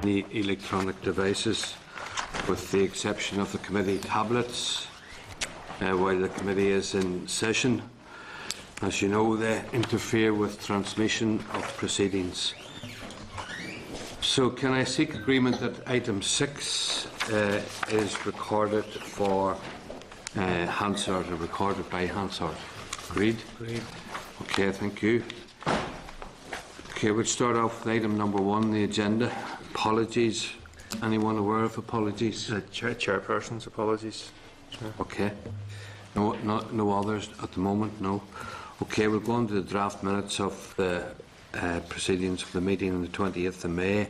any electronic devices, with the exception of the committee tablets, while the committee is in session. As you know, they interfere with transmission of proceedings. So can I seek agreement that item 6 is recorded for Hansard, or recorded by Hansard? Agreed? Agreed. Okay, thank you. Okay, we'll start off with item number 1, the agenda. Apologies. Anyone aware of apologies? Chairperson's apologies. Okay. No others at the moment, no. Okay, we'll go on to the draft minutes of the proceedings of the meeting on the 20th of May.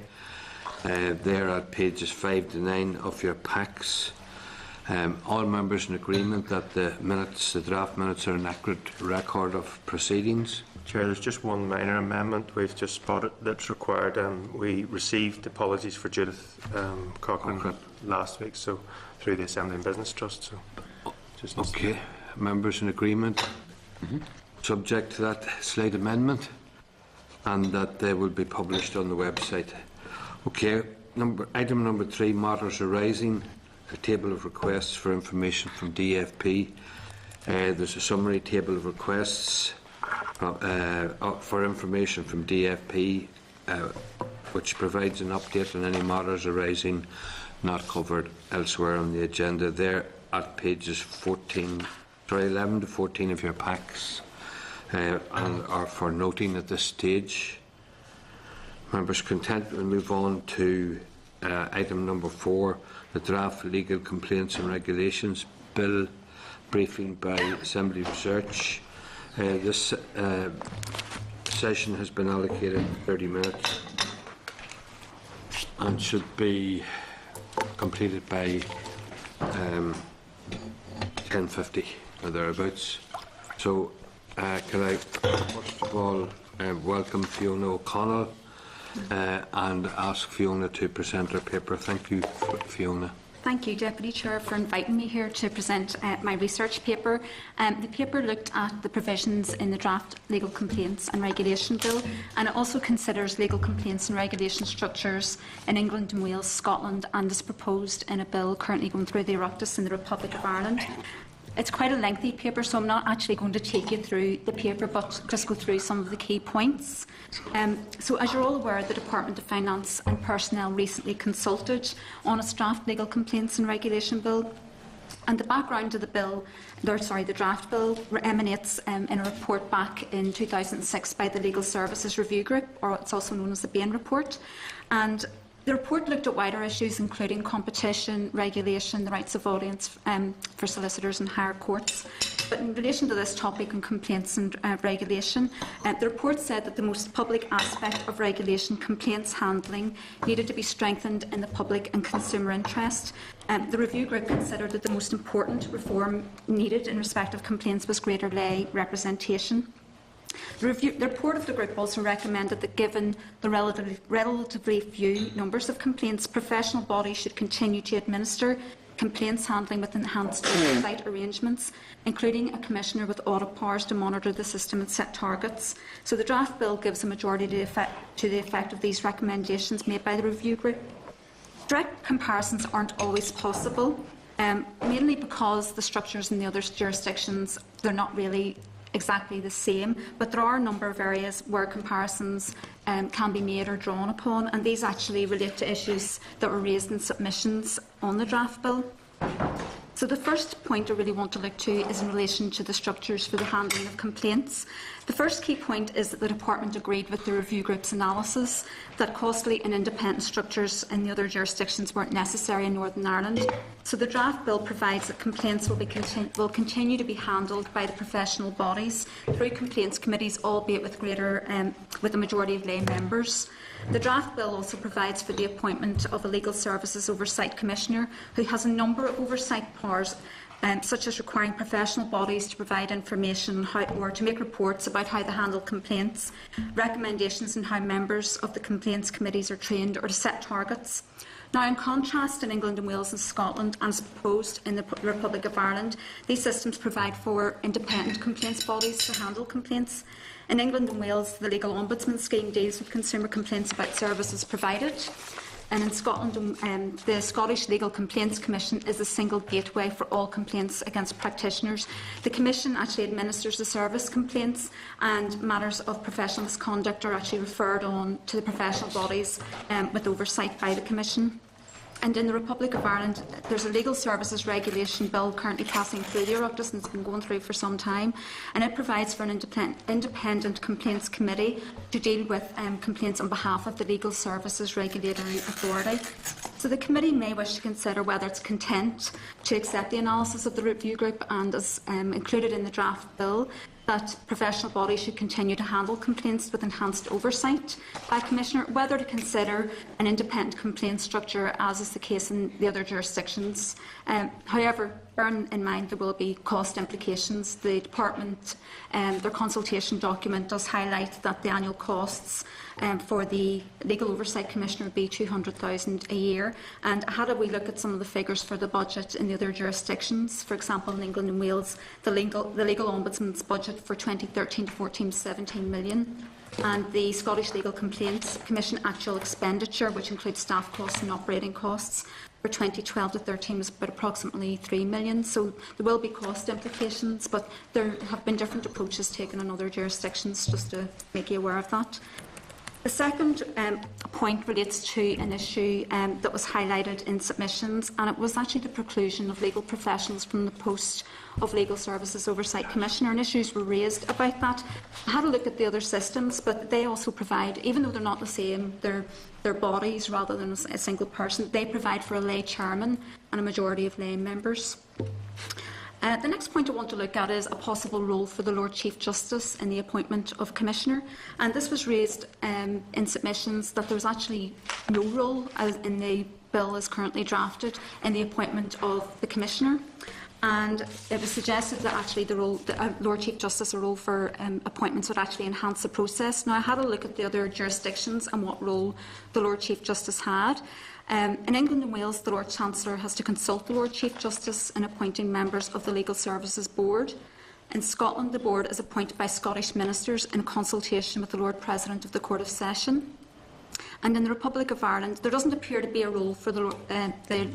They're at pages 5 to 9 of your packs. All members in agreement that the draft minutes, are an accurate record of proceedings. Chair, there's just one minor amendment we've just spotted that's required. We received apologies for Judith Cochrane last week, so through the Assembly and Business Trust. So, just okay, members in agreement. Subject to that slight amendment, and that they will be published on the website. Okay, item number 3, matters arising. A table of requests for information from DFP. There's a summary table of requests for information from DFP, which provides an update on any matters arising not covered elsewhere on the agenda. They're at pages 11 to 14 of your packs, and are for noting at this stage. Members content, we'll move on to item number 4, the draft legal complaints and regulations bill, briefing by Assembly Research. This session has been allocated 30 minutes and should be completed by 10:50 or thereabouts. So can I first of all welcome Fiona O'Connell and ask Fiona to present her paper. Thank you, Fiona. Thank you, Deputy Chair, for inviting me here to present my research paper. The paper looked at the provisions in the draft Legal Complaints and Regulation Bill, and it also considers legal complaints and regulation structures in England and Wales, Scotland, and is proposed in a bill currently going through the Oireachtas in the Republic of Ireland. It's quite a lengthy paper, so I'm not actually going to take you through the paper, but just go through some of the key points. So as you're all aware, the Department of Finance and Personnel recently consulted on its draft Legal Complaints and Regulation Bill. And the background of the draft bill emanates in a report back in 2006 by the Legal Services Review Group, or it's also known as the Bain Report. And the report looked at wider issues including competition, regulation, the rights of audience for solicitors and higher courts. But in relation to this topic on complaints and regulation, the report said that the most public aspect of regulation, complaints handling, needed to be strengthened in the public and consumer interest. The review group considered that the most important reform needed in respect of complaints was greater lay representation. The report of the group also recommended that, given the relatively few numbers of complaints, professional bodies should continue to administer complaints handling with enhanced oversight arrangements, including a commissioner with audit powers to monitor the system and set targets. So the draft bill gives a majority to the effect of these recommendations made by the review group. Direct comparisons aren't always possible, mainly because the structures in the other jurisdictions, they're not really exactly the same, but there are a number of areas where comparisons can be made or drawn upon, and these actually relate to issues that were raised in submissions on the draft bill. So the first point I really want to look to is in relation to the structures for the handling of complaints. The first key point is that the Department agreed with the review group's analysis that costly and independent structures in the other jurisdictions weren't necessary in Northern Ireland. So the draft bill provides that complaints will continue to be handled by the professional bodies through complaints committees, albeit with a majority of lay members. The draft bill also provides for the appointment of a Legal Services Oversight Commissioner who has a number of oversight powers, such as requiring professional bodies to provide information or to make reports about how they handle complaints, recommendations on how members of the complaints committees are trained, or to set targets. Now, in contrast, in England and Wales and Scotland, and as proposed in the Republic of Ireland, these systems provide for independent complaints bodies to handle complaints. In England and Wales, the Legal Ombudsman scheme deals with consumer complaints about services provided. And in Scotland, the Scottish Legal Complaints Commission is a single gateway for all complaints against practitioners. The Commission actually administers the service complaints, and matters of professional misconduct are actually referred on to the professional bodies with oversight by the Commission. And in the Republic of Ireland, there's a Legal Services Regulation Bill currently passing through the Oireachtas, and it's been going through for some time, and it provides for an independent complaints committee to deal with complaints on behalf of the Legal Services Regulatory Authority. So the committee may wish to consider whether it's content to accept the analysis of the review group, and as included in the draft bill, that professional bodies should continue to handle complaints with enhanced oversight by Commissioner, whether to consider an independent complaint structure, as is the case in the other jurisdictions. However, bearing in mind there will be cost implications, the Department, their consultation document does highlight that the annual costs for the Legal Oversight Commissioner would be $200,000 a year. And how do we look at some of the figures for the budget in the other jurisdictions? For example, in England and Wales, the Legal Ombudsman's budget for 2013-14 is £17 million. And the Scottish Legal Complaints Commission actual expenditure, which includes staff costs and operating costs, for 2012-13 was about approximately £3 million. So there will be cost implications, but there have been different approaches taken in other jurisdictions, just to make you aware of that. The second point relates to an issue that was highlighted in submissions, and it was actually the preclusion of legal professionals from the post of Legal Services Oversight Commissioner, and issues were raised about that. I had a look at the other systems, but they also provide, even though they're not the same, they're bodies rather than a single person, they provide for a lay chairman and a majority of lay members. The next point I want to look at is a possible role for the Lord Chief Justice in the appointment of Commissioner. And this was raised in submissions that there was actually no role in the bill as currently drafted in the appointment of the Commissioner. And it was suggested that actually the Lord Chief Justice, a role for appointments, would actually enhance the process. Now, I had a look at the other jurisdictions and what role the Lord Chief Justice had. In England and Wales, the Lord Chancellor has to consult the Lord Chief Justice in appointing members of the Legal Services Board. In Scotland, the board is appointed by Scottish ministers in consultation with the Lord President of the Court of Session. And in the Republic of Ireland, there doesn't appear to be a role for the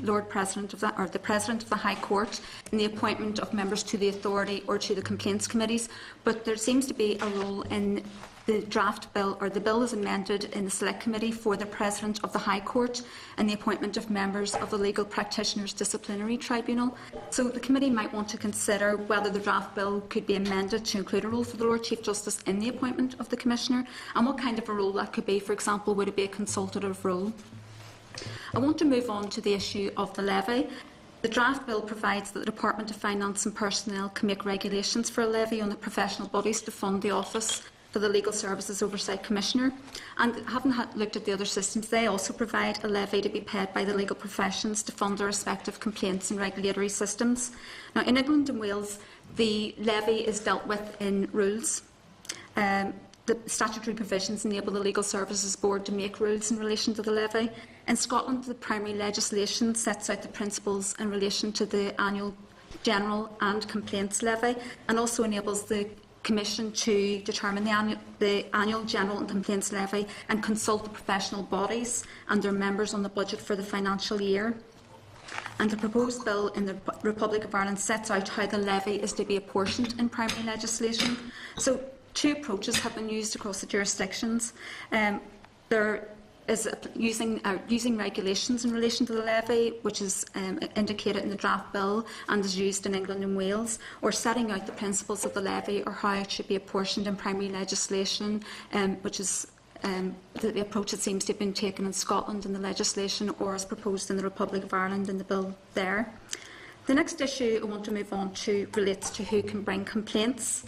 Lord President of the President of the High Court in the appointment of members to the authority or to the complaints committees, but there seems to be a role in the draft bill, or the bill is amended in the Select Committee for the President of the High Court and the appointment of members of the Legal Practitioners Disciplinary Tribunal. So the committee might want to consider whether the draft bill could be amended to include a role for the Lord Chief Justice in the appointment of the Commissioner, and what kind of a role that could be. For example, would it be a consultative role? I want to move on to the issue of the levy. The draft bill provides that the Department of Finance and Personnel can make regulations for a levy on the professional bodies to fund the office for the Legal Services Oversight Commissioner. And having looked at the other systems, they also provide a levy to be paid by the legal professions to fund their respective complaints and regulatory systems. Now, in England and Wales, the levy is dealt with in rules. The statutory provisions enable the Legal Services Board to make rules in relation to the levy. In Scotland, the primary legislation sets out the principles in relation to the annual general and complaints levy, and also enables the Commission to determine the annual general and complaints levy and consult the professional bodies and their members on the budget for the financial year. And the proposed bill in the Republic of Ireland sets out how the levy is to be apportioned in primary legislation. So two approaches have been used across the jurisdictions. There is using regulations in relation to the levy, which is indicated in the draft bill and is used in England and Wales, or setting out the principles of the levy or how it should be apportioned in primary legislation, which is the approach that seems to have been taken in Scotland in the legislation, or as proposed in the Republic of Ireland in the bill there. The next issue I want to move on to relates to who can bring complaints.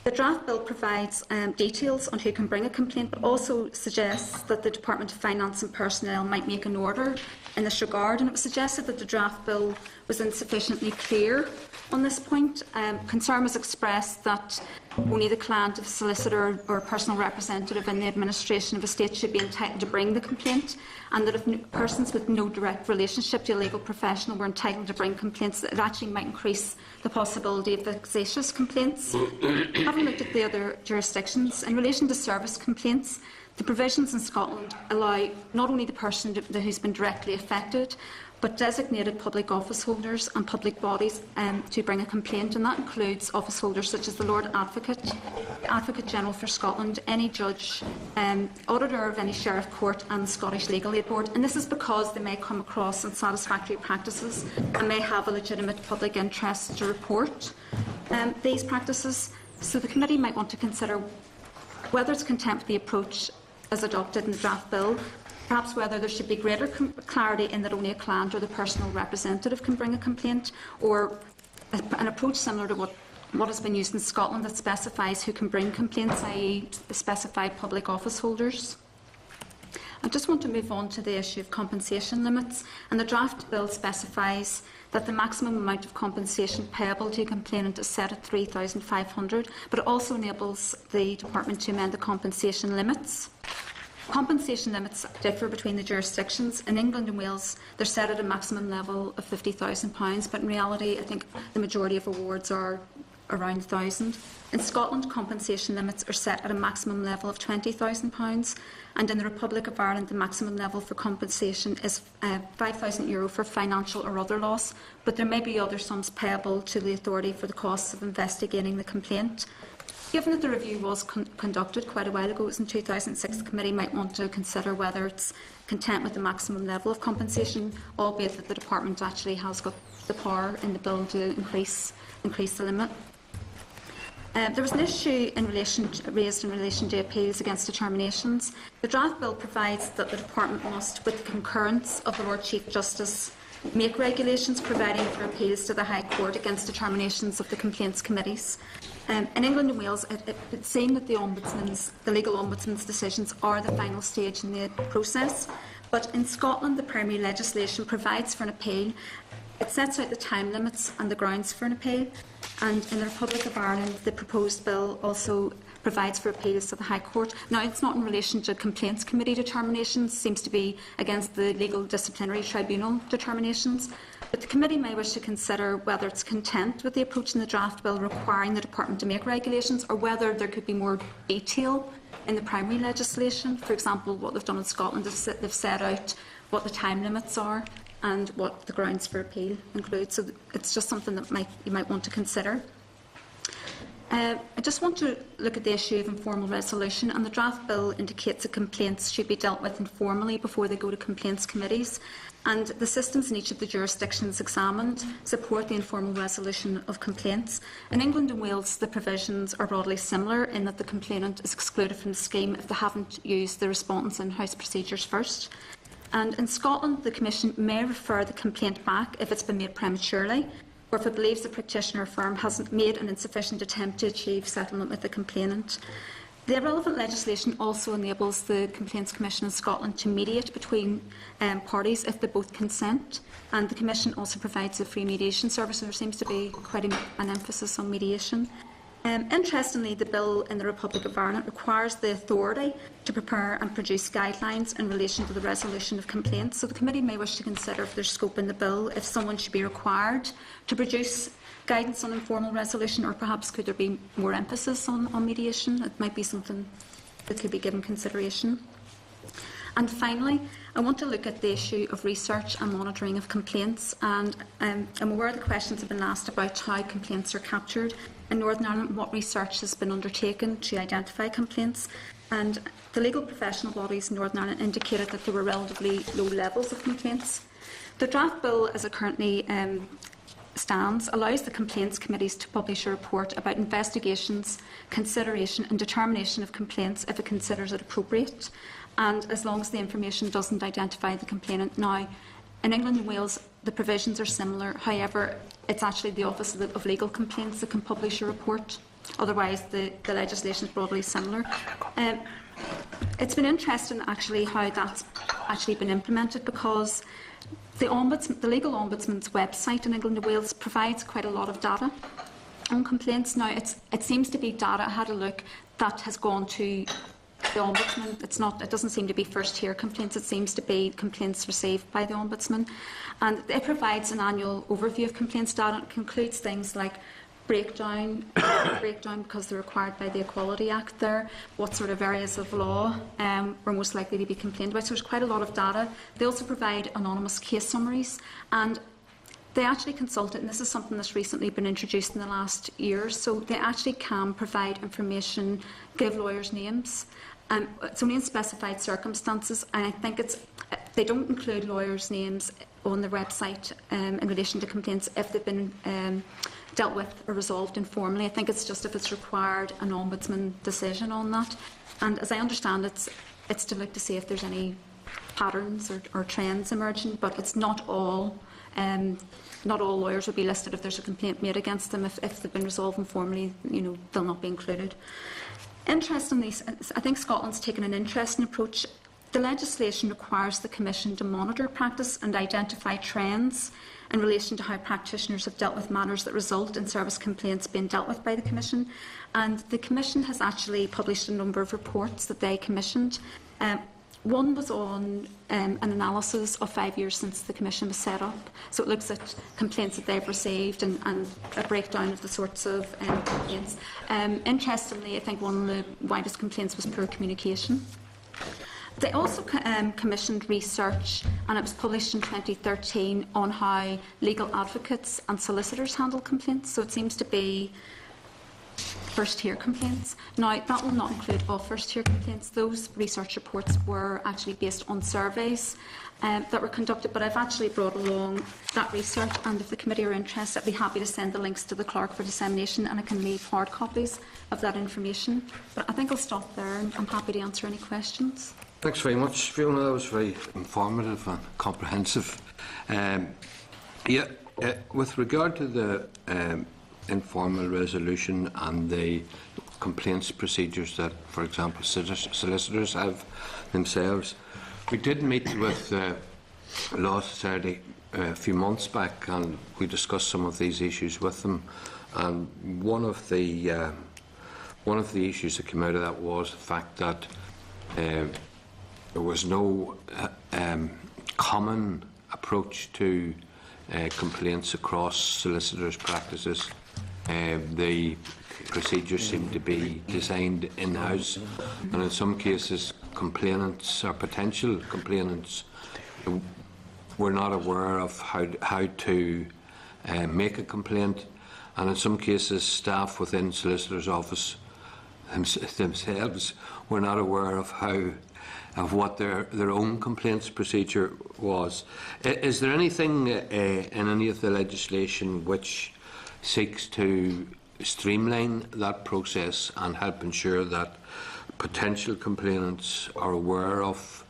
The draft bill provides details on who can bring a complaint, but also suggests that the Department of Finance and Personnel might make an order in this regard, and it was suggested that the draft bill was insufficiently clear on this point. Concern was expressed that only the client, a solicitor or a personal representative in the administration of a state should be entitled to bring the complaint, and that if persons with no direct relationship to a legal professional were entitled to bring complaints, it actually might increase the possibility of vexatious complaints. Having looked at the other jurisdictions, in relation to service complaints, The provisions in Scotland allow not only the person who's been directly affected, but designated public office holders and public bodies to bring a complaint, and that includes office holders such as the Lord Advocate, Advocate General for Scotland, any judge, auditor of any sheriff court, and the Scottish Legal Aid Board. And this is because they may come across unsatisfactory practices and may have a legitimate public interest to report these practices. So the committee might want to consider whether it's content with the approach as adopted in the draft bill, perhaps whether there should be greater clarity in that only a client or the personal representative can bring a complaint, or an approach similar to what has been used in Scotland that specifies who can bring complaints, i.e. the specified public office holders. I just want to move on to the issue of compensation limits, and the draft bill specifies that the maximum amount of compensation payable to a complainant is set at $3,500, but it also enables the Department to amend the compensation limits. Compensation limits differ between the jurisdictions. In England and Wales, they're set at a maximum level of £50,000, but in reality, I think the majority of awards are around £1,000. In Scotland, compensation limits are set at a maximum level of £20,000, and in the Republic of Ireland, the maximum level for compensation is €5,000 for financial or other loss, but there may be other sums payable to the authority for the costs of investigating the complaint. Given that the review was conducted quite a while ago, it was in 2006, the committee might want to consider whether it's content with the maximum level of compensation, albeit that the department actually has got the power in the bill to increase the limit. There was an issue raised in relation to appeals against determinations. The draft bill provides that the department must, with the concurrence of the Lord Chief Justice, make regulations providing for appeals to the High Court against determinations of the complaints committees. In England and Wales, it seems that the legal ombudsman's decisions are the final stage in the process, but in Scotland, the primary legislation provides for an appeal. It sets out the time limits and the grounds for an appeal, and in the Republic of Ireland, the proposed bill also provides for appeals to the High Court. Now, it's not in relation to complaints committee determinations, seems to be against the legal disciplinary tribunal determinations, but the committee may wish to consider whether it's content with the approach in the draft bill requiring the department to make regulations, or whether there could be more detail in the primary legislation. For example, what they've done in Scotland is they've set out what the time limits are and what the grounds for appeal include. So it's just something that you might want to consider. I just want to look at the issue of informal resolution, and the draft bill indicates that complaints should be dealt with informally before they go to complaints committees, and the systems in each of the jurisdictions examined support the informal resolution of complaints. In England and Wales, the provisions are broadly similar in that the complainant is excluded from the scheme if they haven't used the respondent's in-house procedures first. And in Scotland, the Commission may refer the complaint back if it's been made prematurely, or if it believes the practitioner firm hasn't made an insufficient attempt to achieve settlement with the complainant. The relevant legislation also enables the Complaints Commission in Scotland to mediate between parties if they both consent, and the Commission also provides a free mediation service, and there seems to be quite an emphasis on mediation. Interestingly, the bill in the Republic of Ireland requires the authority to prepare and produce guidelines in relation to the resolution of complaints. So the committee may wish to consider if there's scope in the bill if someone should be required to produce guidance on informal resolution, or perhaps could there be more emphasis on mediation? It might be something that could be given consideration. And finally, I want to look at the issue of research and monitoring of complaints, and I'm aware the questions have been asked about how complaints are captured in Northern Ireland, what research has been undertaken to identify complaints, and the legal professional bodies in Northern Ireland indicated that there were relatively low levels of complaints. The draft bill, as it currently stands, allows the complaints committees to publish a report about investigations, consideration and determination of complaints if it considers it appropriate, and as long as the information doesn't identify the complainant. Now, in England and Wales, the provisions are similar. However, it's actually the Office of Legal Complaints that can publish a report. Otherwise, the legislation is broadly similar. It's been interesting, actually, how that's actually been implemented, because the Legal Ombudsman's website in England and Wales provides quite a lot of data on complaints. Now, it seems to be data, I had a look, that has gone to the Ombudsman. It doesn't seem to be first-tier complaints, it seems to be complaints received by the Ombudsman. And it provides an annual overview of complaints data. It includes things like breakdown because they're required by the Equality Act there, what sort of areas of law were most likely to be complained about. So there's quite a lot of data. They also provide anonymous case summaries, and they actually consulted, and this is something that's recently been introduced in the last year, so they actually can provide information, give lawyers names. It's only in specified circumstances, and I think they don't include lawyers' names on their website in relation to complaints if they've been dealt with or resolved informally. I think it's just if it's required an ombudsman decision on that. And as I understand it, it's to look to see if there's any patterns or trends emerging, but it's not all. Not all lawyers will be listed if there's a complaint made against them. If they've been resolved informally, they'll not be included. Interestingly, I think Scotland's taken an interesting approach. The legislation requires the Commission to monitor practice and identify trends in relation to how practitioners have dealt with matters that result in service complaints being dealt with by the Commission. And the Commission has actually published a number of reports that they commissioned. One was on an analysis of 5 years since the Commission was set up. So it looks at complaints that they've received and a breakdown of the sorts of complaints. Interestingly, I think one of the widest complaints was poor communication. They also commissioned research, and it was published in 2013, on how legal advocates and solicitors handle complaints. So it seems to be first-tier complaints. Now, that will not include all first-tier complaints. Those research reports were actually based on surveys that were conducted, but I've actually brought along that research, and if the committee are interested, I'd be happy to send the links to the clerk for dissemination, and I can leave hard copies of that information. But I think I'll stop there, and I'm happy to answer any questions. Thanks very much, Fiona. That was very informative and comprehensive. With regard to the informal resolution and the complaints procedures that, for example, solicitors have themselves, we did meet with the Law Society a few months back, and we discussed some of these issues with them. And one of the issues that came out of that was the fact that there was no common approach to complaints across solicitors' practices. The procedures seem to be designed in-house, and in some cases complainants or potential complainants were not aware of how to make a complaint, and in some cases staff within solicitors' office themselves were not aware of what their own complaints procedure was. Is there anything in any of the legislation which seeks to streamline that process and help ensure that potential complainants are aware of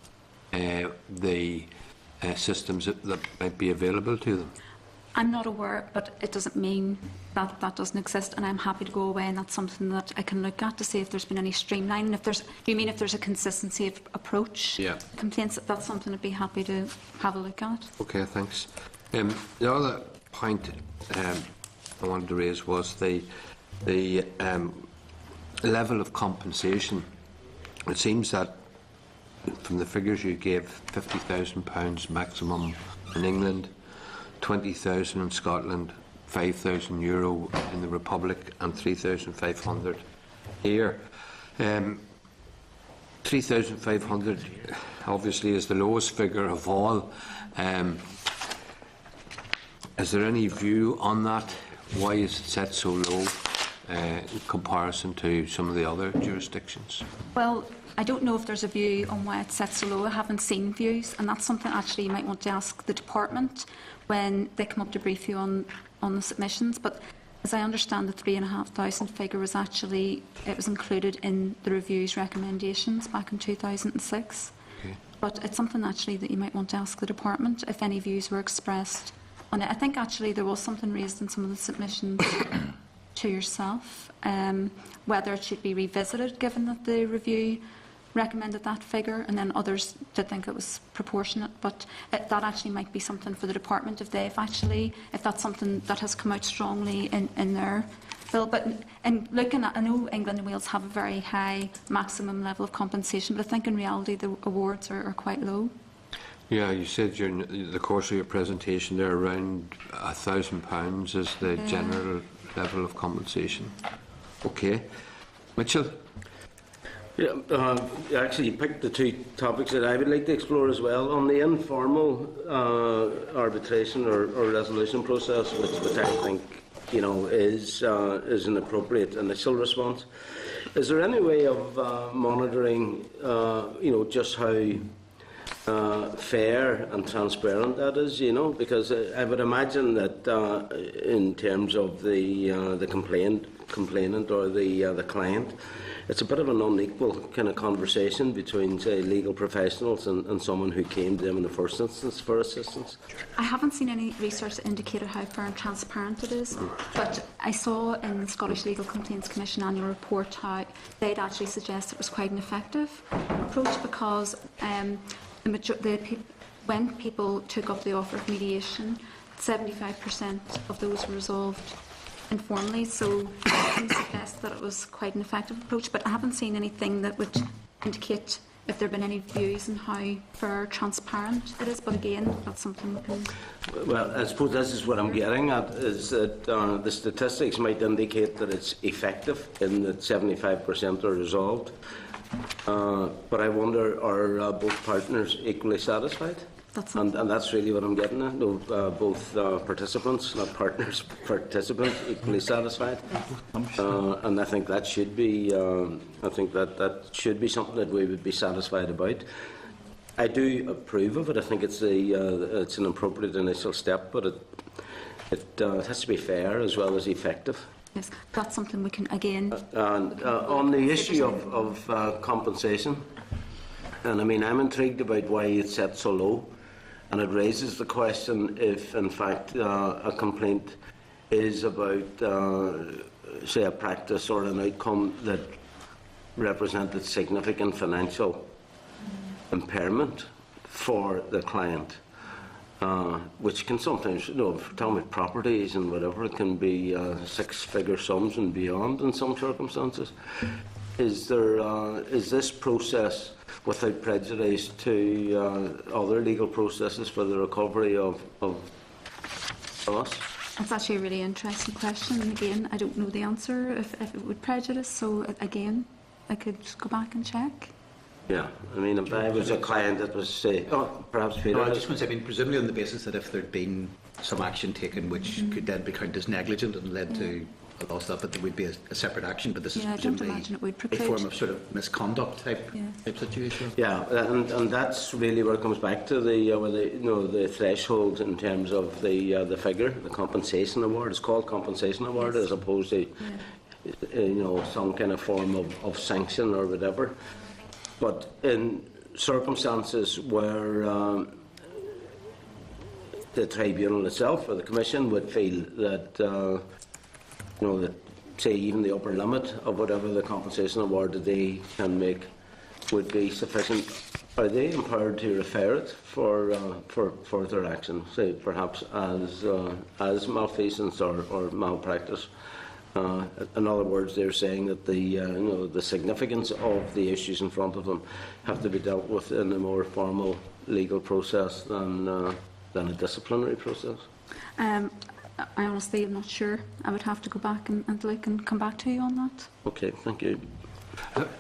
the systems that might be available to them? I'm not aware, but it doesn't mean that that doesn't exist, and I'm happy to go away, and that's something that I can look at to see if there's been any streamlining. Do you mean if there's a consistency of approach? Yeah. Complaints, that's something I'd be happy to have a look at. Okay, thanks. The other point I wanted to raise was the level of compensation. It seems that from the figures you gave, £50,000 maximum in England, 20,000 in Scotland, €5,000 in the Republic, and 3,500 here. 3,500 obviously is the lowest figure of all. Is there any view on that? Why is it set so low in comparison to some of the other jurisdictions? Well, I don't know if there's a view on why it's set so low. I haven't seen views, and that's something actually you might want to ask the department when they come up to brief you on the submissions. But as I understand, the 3,500 figure was actually included in the review's recommendations back in 2006. Okay. But it's something actually that you might want to ask the department if any views were expressed on it. I think actually there was something raised in some of the submissions to yourself, whether it should be revisited given that the review recommended that figure, and then others did think it was proportionate. But that actually might be something for the department if that's something that has come out strongly in their bill. But in looking at, I know England and Wales have a very high maximum level of compensation, but I think in reality the awards are quite low. Yeah, you said during the course of your presentation there around £1,000 is the general level of compensation. Okay. Mitchell? Yeah, actually, you picked the two topics that I would like to explore as well. On the informal arbitration or resolution process, which I think is an appropriate initial response. Is there any way of monitoring, just how fair and transparent that is? Because I would imagine that in terms of the complainant or the client, it's a bit of an unequal kind of conversation between, say, legal professionals and someone who came to them in the first instance for assistance. I haven't seen any research that indicated how fair and transparent it is, but I saw in the Scottish Legal Complaints Commission annual report how they'd actually suggest it was quite an effective approach, because when people took up the offer of mediation, 75% of those were resolved informally, so I can suggest that it was quite an effective approach, but I haven't seen anything that would indicate if there have been any views on how fair, transparent it is. But again, that's something we can... Well, I suppose this is what I'm getting at, is that the statistics might indicate that it's effective in that 75% are resolved, but I wonder, are both partners equally satisfied? And that's really what I'm getting at. No, both participants, not partners, participants, equally satisfied. And I think that should be. I think that should be something that we would be satisfied about. I do approve of it. I think it's an appropriate initial step, but it has to be fair as well as effective. Yes, that's something we can again. And on the issue of compensation, and I mean, I'm intrigued about why it's set so low. And it raises the question if, in fact, a complaint is about, say, a practice or an outcome that represented significant financial impairment for the client, which can sometimes, if we're talking about properties and whatever, it can be six-figure sums and beyond in some circumstances. Is this process without prejudice to other legal processes for the recovery of us? That's actually a really interesting question, and again, I don't know the answer if it would prejudice, so again, I could go back and check. Yeah, I mean, if I was a client that was, say, perhaps Peter... No, I just want to say, presumably on the basis that if there'd been some action taken which could then be counted as negligent and led to a loss of it, there would be a separate action, but this is presumably a form of sort of misconduct type situation. Yeah, and that's really where it comes back to the threshold in terms of the figure, the compensation award. It's called compensation award as opposed to some kind of form of sanction or whatever. But in circumstances where the tribunal itself or the commission would feel that that, say, even the upper limit of whatever the compensation award that they can make would be sufficient, are they empowered to refer it for further action, say perhaps as malfeasance or malpractice? In other words, they're saying that the significance of the issues in front of them have to be dealt with in a more formal legal process than a disciplinary process. I honestly am not sure. I would have to go back and look and come back to you on that. Okay, thank you.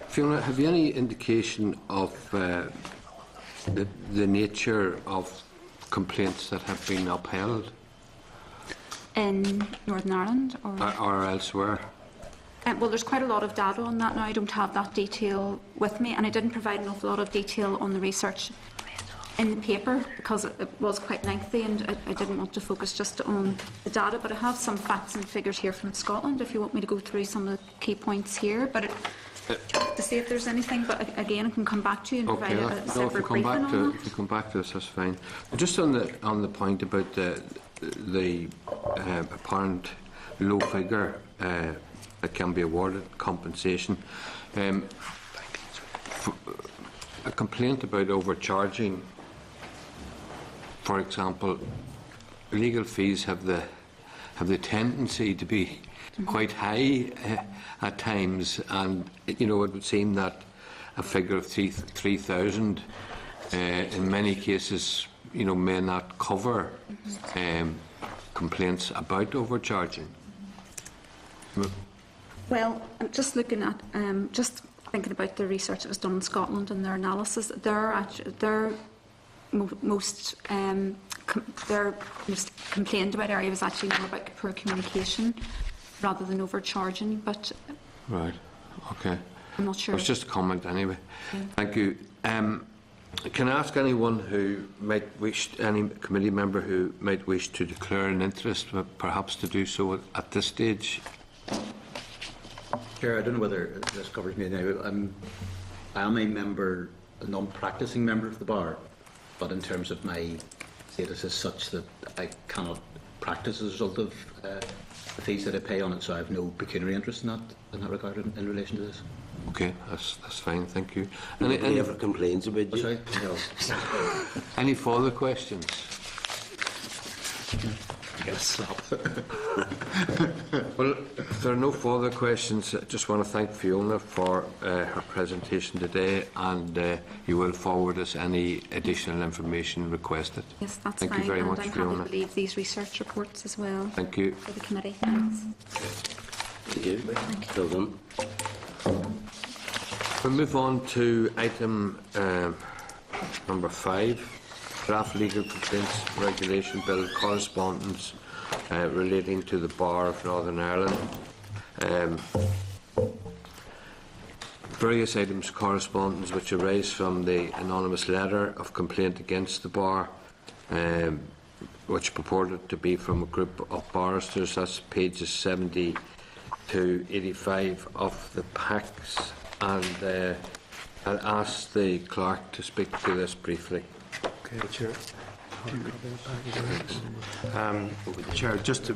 Fiona, have you any indication of the nature of complaints that have been upheld? In Northern Ireland or elsewhere? Well, there's quite a lot of data on that now. I don't have that detail with me, and I didn't provide an awful lot of detail on the research in the paper because it was quite lengthy, and I didn't want to focus just on the data, but I have some facts and figures here from Scotland if you want me to go through some of the key points here, but to see if there's anything, but again I can come back to you and provide a separate briefing on that. If you come back to us, that's fine. Just on the point about the apparent low figure that can be awarded compensation, a complaint about overcharging. For example, legal fees have the tendency to be quite high at times, and it would seem that a figure of 3,000 in many cases may not cover complaints about overcharging. Well, I'm just looking at, just thinking about the research that was done in Scotland and their analysis. Their most complained about area was actually more about poor communication rather than overcharging. But Right. Okay. I'm not sure. It's just a comment anyway. Yeah. Thank you. Can I ask anyone who might wish, any committee member who might wish to declare an interest, perhaps to do so at this stage? Chair, I don't know whether this covers me now. I am a member, a non-practising member of the bar, but in terms of my status as such that I cannot practice as a result of the fees that I pay on it, so I have no pecuniary interest in that regard in relation to this. Okay, that's fine. Thank you. Nobody ever complains about you. Sorry? No. Any further questions? Get a slap. Well, if there are no further questions, I just want to thank Fiona for her presentation today, and you will forward us any additional information requested. Yes, that's Thank fine. you very and much, I'm Fiona. happy to leave these research reports as well Thank you. for the committee. Thanks. Thank you. Well done. We'll move on to item number 5, Draft Legal Complaints Regulation Bill correspondence relating to the Bar of Northern Ireland. Various items of correspondence which arise from the anonymous letter of complaint against the Bar, which purported to be from a group of barristers. That's pages 70 to 85 of the packs. And I'll ask the clerk to speak to this briefly. Okay, Chair. Chair, just to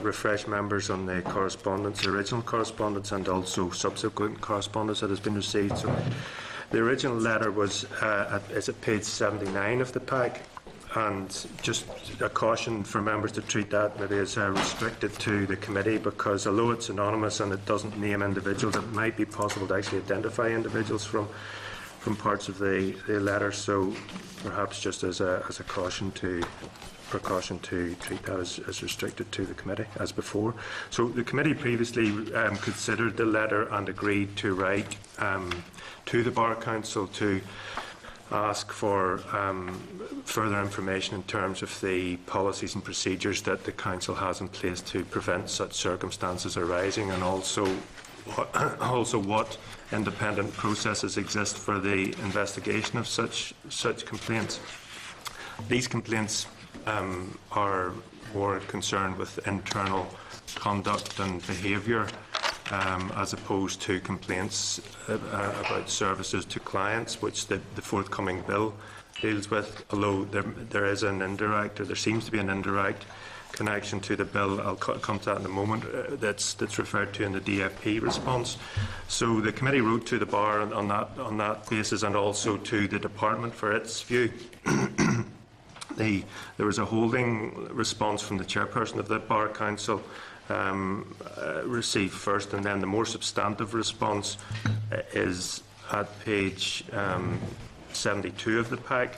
refresh members on the correspondence, the original correspondence and also subsequent correspondence that has been received. So the original letter was is at page 79 of the pack, and just a caution for members to treat that maybe as restricted to the committee, because although it's anonymous and it doesn't name individuals, it might be possible to actually identify individuals from parts of the letter. So perhaps just as a precaution to treat that as restricted to the committee as before. So the committee previously considered the letter and agreed to write to the Bar Council to ask for further information in terms of the policies and procedures that the Council has in place to prevent such circumstances arising, and also what independent processes exist for the investigation of such complaints. These complaints are more concerned with internal conduct and behaviour, as opposed to complaints about services to clients, which the forthcoming bill deals with, although there is an indirect, or there seems to be an indirect connection to the bill. I'll come to that in a moment. That's referred to in the DFP response. So the committee wrote to the Bar on that basis, and also to the department for its view. There was a holding response from the chairperson of the Bar Council received first, and then the more substantive response is at page 72 of the pack,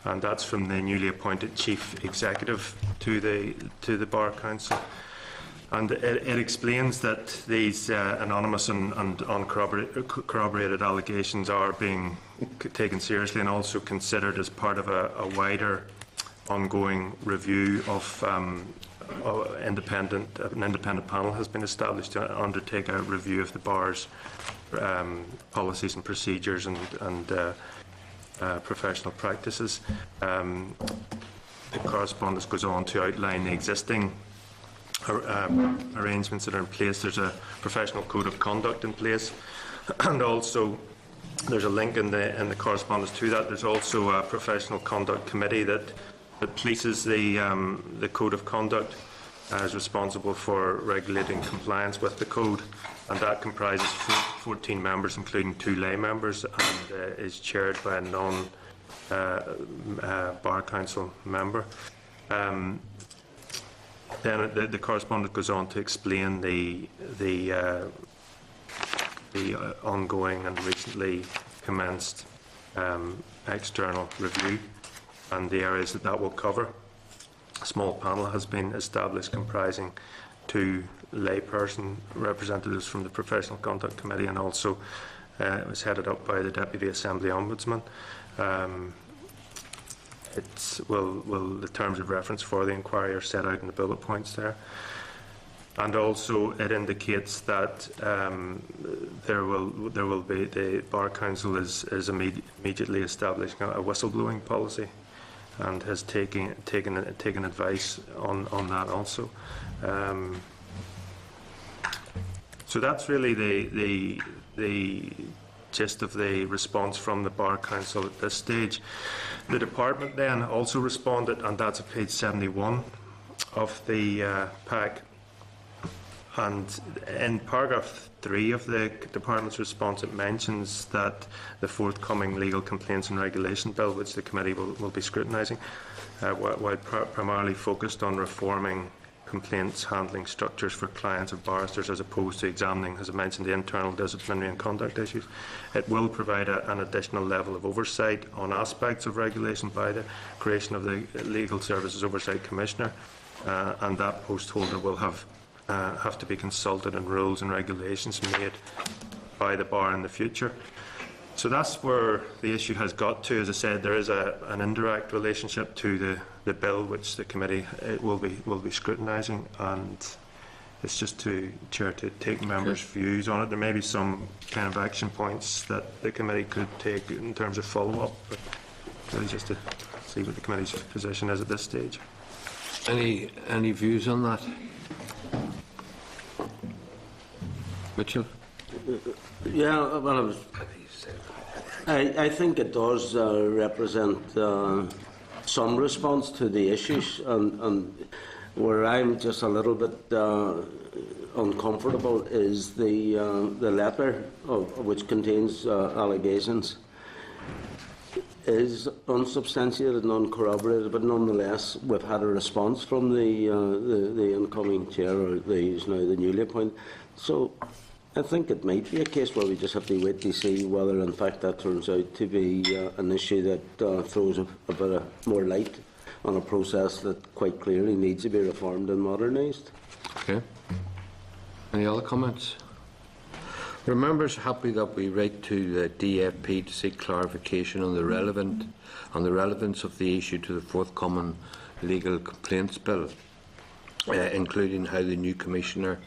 and that's from the newly appointed chief executive to the Bar Council. And it explains that these anonymous and uncorroborated allegations are being taken seriously and also considered as part of a wider ongoing review of an independent panel has been established to undertake a review of the Bar's policies and procedures and professional practices. The correspondence goes on to outline the existing arrangements that are in place. There's a professional code of conduct in place, and also there's a link in the correspondence to that. There's also a professional conduct committee that polices the code of conduct, is responsible for regulating compliance with the code, and that comprises 14 members, including 2 lay members, and is chaired by a non-Bar Council member. Then the correspondence goes on to explain the ongoing and recently commenced external review and the areas that will cover. A small panel has been established comprising 2 layperson representatives from the Professional Conduct Committee, and also it was headed up by the Deputy Assembly Ombudsman. The terms of reference for the inquiry are set out in the bullet points there. And also it indicates that there will be, the Bar Council is immediately establishing a whistleblowing policy, and has taken advice on that also. So that's really the gist of the response from the Bar Council at this stage. The department then also responded, and that's at page 71 of the pack. And in paragraph 3 of the department's response, it mentions that the forthcoming legal complaints and regulation bill, which the committee will be scrutinising, while primarily focused on reforming complaints handling structures for clients of barristers as opposed to examining, as I mentioned, the internal disciplinary and conduct issues, it will provide an additional level of oversight on aspects of regulation by the creation of the Legal Services Oversight Commissioner, and that post holder will have to be consulted on rules and regulations made by the bar in the future. So that's where the issue has got to. As I said, there is an indirect relationship to the bill which the committee will be scrutinising, and it's just to Chair to take members' views on it. There may be some kind of action points that the committee could take in terms of follow-up, but really just to see what the committee's position is at this stage. Any views on that? Mitchell? Yeah, well, I think it does represent some response to the issues, and where I'm just a little bit uncomfortable is the letter which contains allegations is unsubstantiated and uncorroborated, but nonetheless we've had a response from the incoming chair, or the newly appointed. So I think it might be a case where we just have to wait to see whether in fact that turns out to be an issue that throws a bit of more light on a process that quite clearly needs to be reformed and modernised. Okay. Any other comments? Are members happy that we write to the DFP to seek clarification on the relevance of the issue to the forthcoming legal complaints bill, including how the new commissioner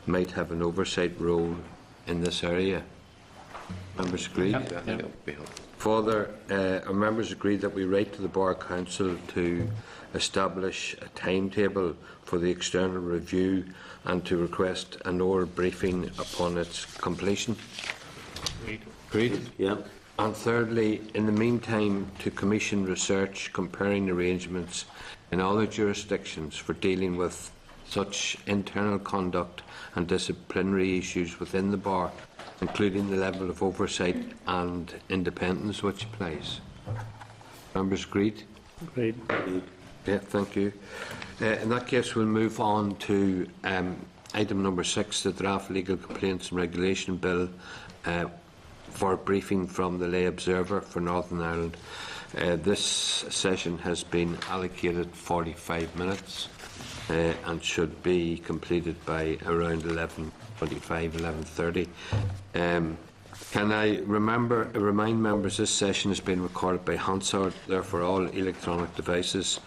might have an oversight role in this area? Members agree? Further, are members agreed that we write to the Bar Council to establish a timetable for the external review and to request an oral briefing upon its completion? Agreed? Yeah. And thirdly, in the meantime, to commission research comparing arrangements in other jurisdictions for dealing with such internal conduct and disciplinary issues within the bar, including the level of oversight and independence which applies. Members agreed? Agreed. Yeah, thank you. In that case, we'll move on to item number 6, the draft legal complaints and regulation bill, for a briefing from the Lay Observer for Northern Ireland. This session has been allocated 45 minutes and should be completed by around 11:25, 11:30. Can I remind members this session has been recorded by Hansard, therefore all electronic devices,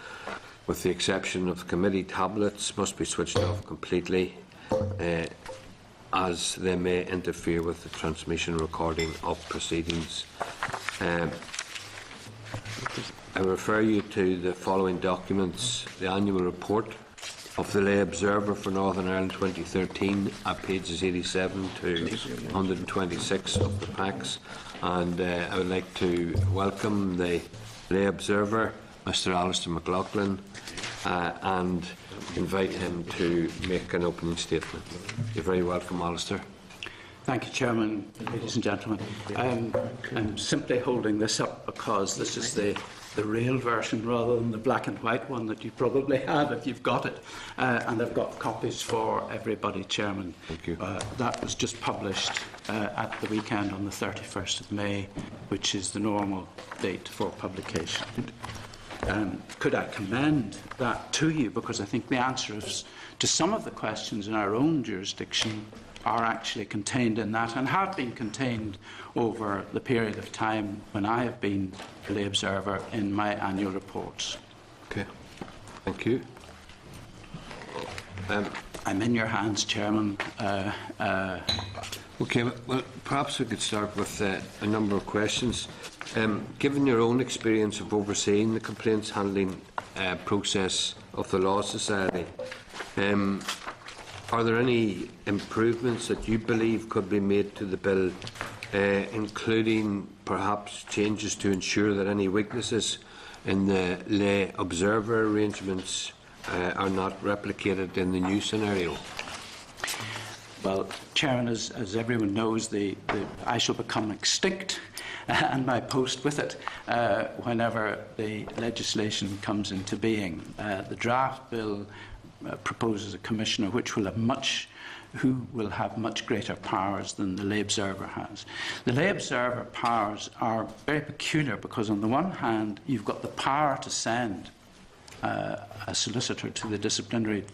with the exception of the committee tablets, must be switched off completely, as they may interfere with the transmission recording of proceedings. I refer you to the following documents: the annual report of the Lay Observer for Northern Ireland 2013 at pages 87 to 126 of the packs, and I would like to welcome the Lay Observer, Mr. Alistair McLaughlin, and invite him to make an opening statement. You're very welcome, Alistair. Thank you, Chairman, ladies and gentlemen. I'm simply holding this up because this is the real version rather than the black and white one that you probably have if you've got it. And I've got copies for everybody, Chairman. Thank you. That was just published at the weekend on the 31st of May, which is the normal date for publication. could I commend that to you? Because I think the answers to some of the questions in our own jurisdiction are actually contained in that and have been contained over the period of time when I have been the observer in my annual reports. Okay, thank you. I'm in your hands, Chairman. Okay, well, perhaps we could start with a number of questions. Given your own experience of overseeing the complaints handling process of the Law Society, are there any improvements that you believe could be made to the bill, including perhaps changes to ensure that any weaknesses in the lay observer arrangements are not replicated in the new scenario? Well, Chairman, as everyone knows, I shall become extinct and my post with it whenever the legislation comes into being. The draft bill proposes a commissioner who will have much greater powers than the lay observer has. The lay observer powers are very peculiar because on the one hand you've got the power to send a solicitor to the disciplinary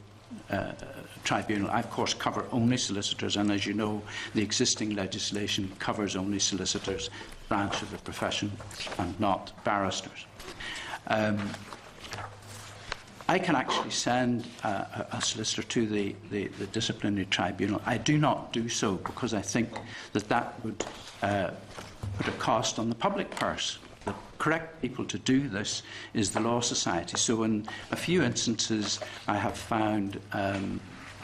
tribunal. I, of course, cover only solicitors, and as you know, the existing legislation covers only solicitors, branch of the profession, and not barristers. I can actually send a solicitor to the disciplinary tribunal. I do not do so because I think that would put a cost on the public purse. The correct people to do this is the Law Society. So in a few instances I have found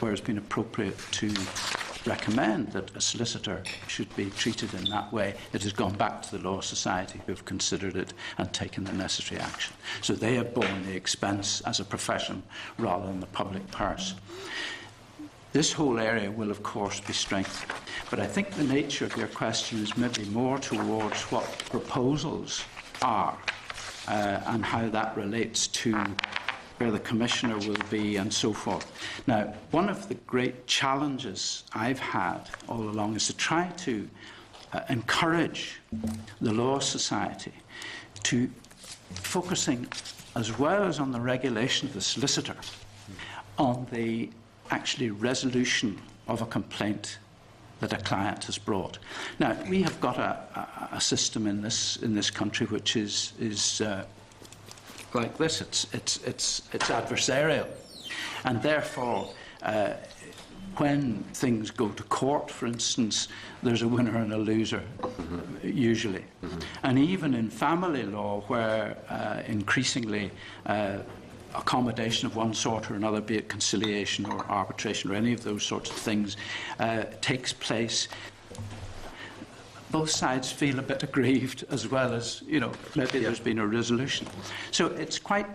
where it's been appropriate to recommend that a solicitor should be treated in that way, it has gone back to the Law Society, who have considered it and taken the necessary action. So they have borne the expense as a profession rather than the public purse. This whole area will, of course, be strengthened. But I think the nature of your question is maybe more towards what proposals are and how that relates to where the Commissioner will be and so forth. Now, one of the great challenges I've had all along is to try to encourage the Law Society to focusing, as well as on the regulation of the solicitor, on the actually resolution of a complaint that a client has brought. Now, we have got a system in this country which is like this. It's adversarial, and therefore, when things go to court, for instance, there's a winner and a loser, usually. And even in family law, where increasingly accommodation of one sort or another, be it conciliation or arbitration or any of those sorts of things, takes place, both sides feel a bit aggrieved, as well as, maybe there's been a resolution. So it's quite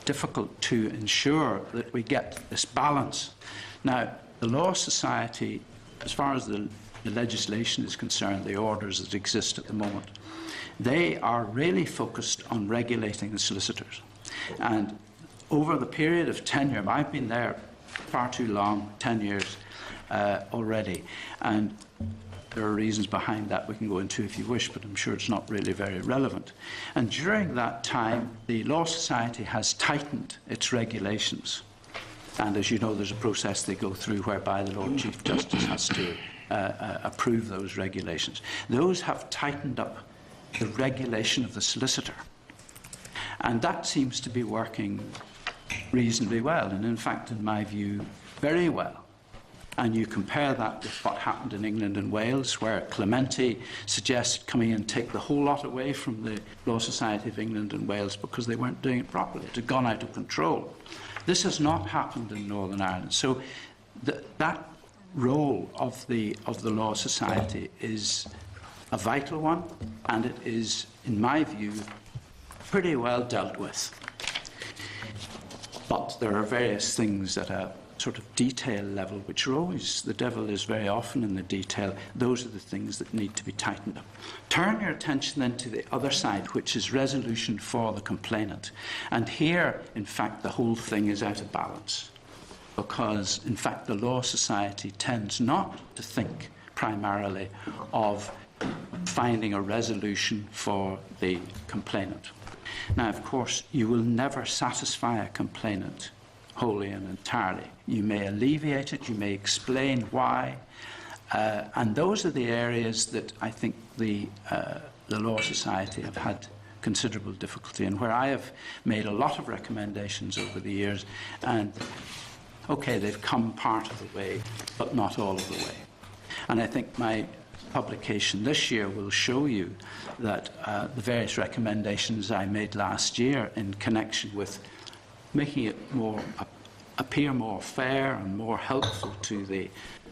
difficult to ensure that we get this balance. Now, the Law Society, as far as the legislation is concerned, the orders that exist at the moment, they are really focused on regulating the solicitors. And over the period of tenure, I've been there far too long, 10 years already, and there are reasons behind that we can go into if you wish, but I'm sure it's not really very relevant. And during that time, the Law Society has tightened its regulations. And as you know, there's a process they go through whereby the Lord Chief Justice has to approve those regulations. Those have tightened up the regulation of the solicitor. And that seems to be working reasonably well, and in fact, in my view, very well. And you compare that with what happened in England and Wales, where Clementi suggested coming in and take the whole lot away from the Law Society of England and Wales because they weren't doing it properly. It had gone out of control. This has not happened in Northern Ireland. So that role of the Law Society is a vital one, and it is, in my view, pretty well dealt with. But there are various things at a sort of detail level, which are always, the devil is very often in the detail. Those are the things that need to be tightened up. Turn your attention then to the other side, which is resolution for the complainant. And here, in fact, the whole thing is out of balance, because, in fact, the Law Society tends not to think primarily of finding a resolution for the complainant. Now, of course, you will never satisfy a complainant wholly and entirely. You may alleviate it, you may explain why, and those are the areas that I think the Law Society have had considerable difficulty in, where I have made a lot of recommendations over the years, and okay, they've come part of the way, but not all of the way. And I think my publication this year will show you that the various recommendations I made last year in connection with making it appear more fair and more helpful to the,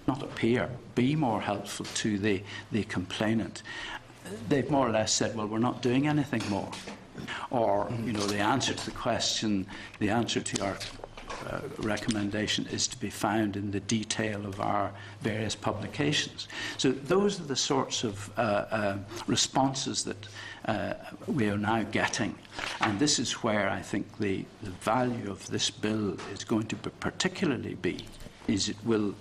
not appear, be more helpful to the complainant. They've more or less said, well, we're not doing anything more. Or, you know, the answer to the question, the answer to our recommendation is to be found in the detail of our various publications. So those are the sorts of responses that we are now getting. And this is where I think the value of this bill is going to particularly be, is it will,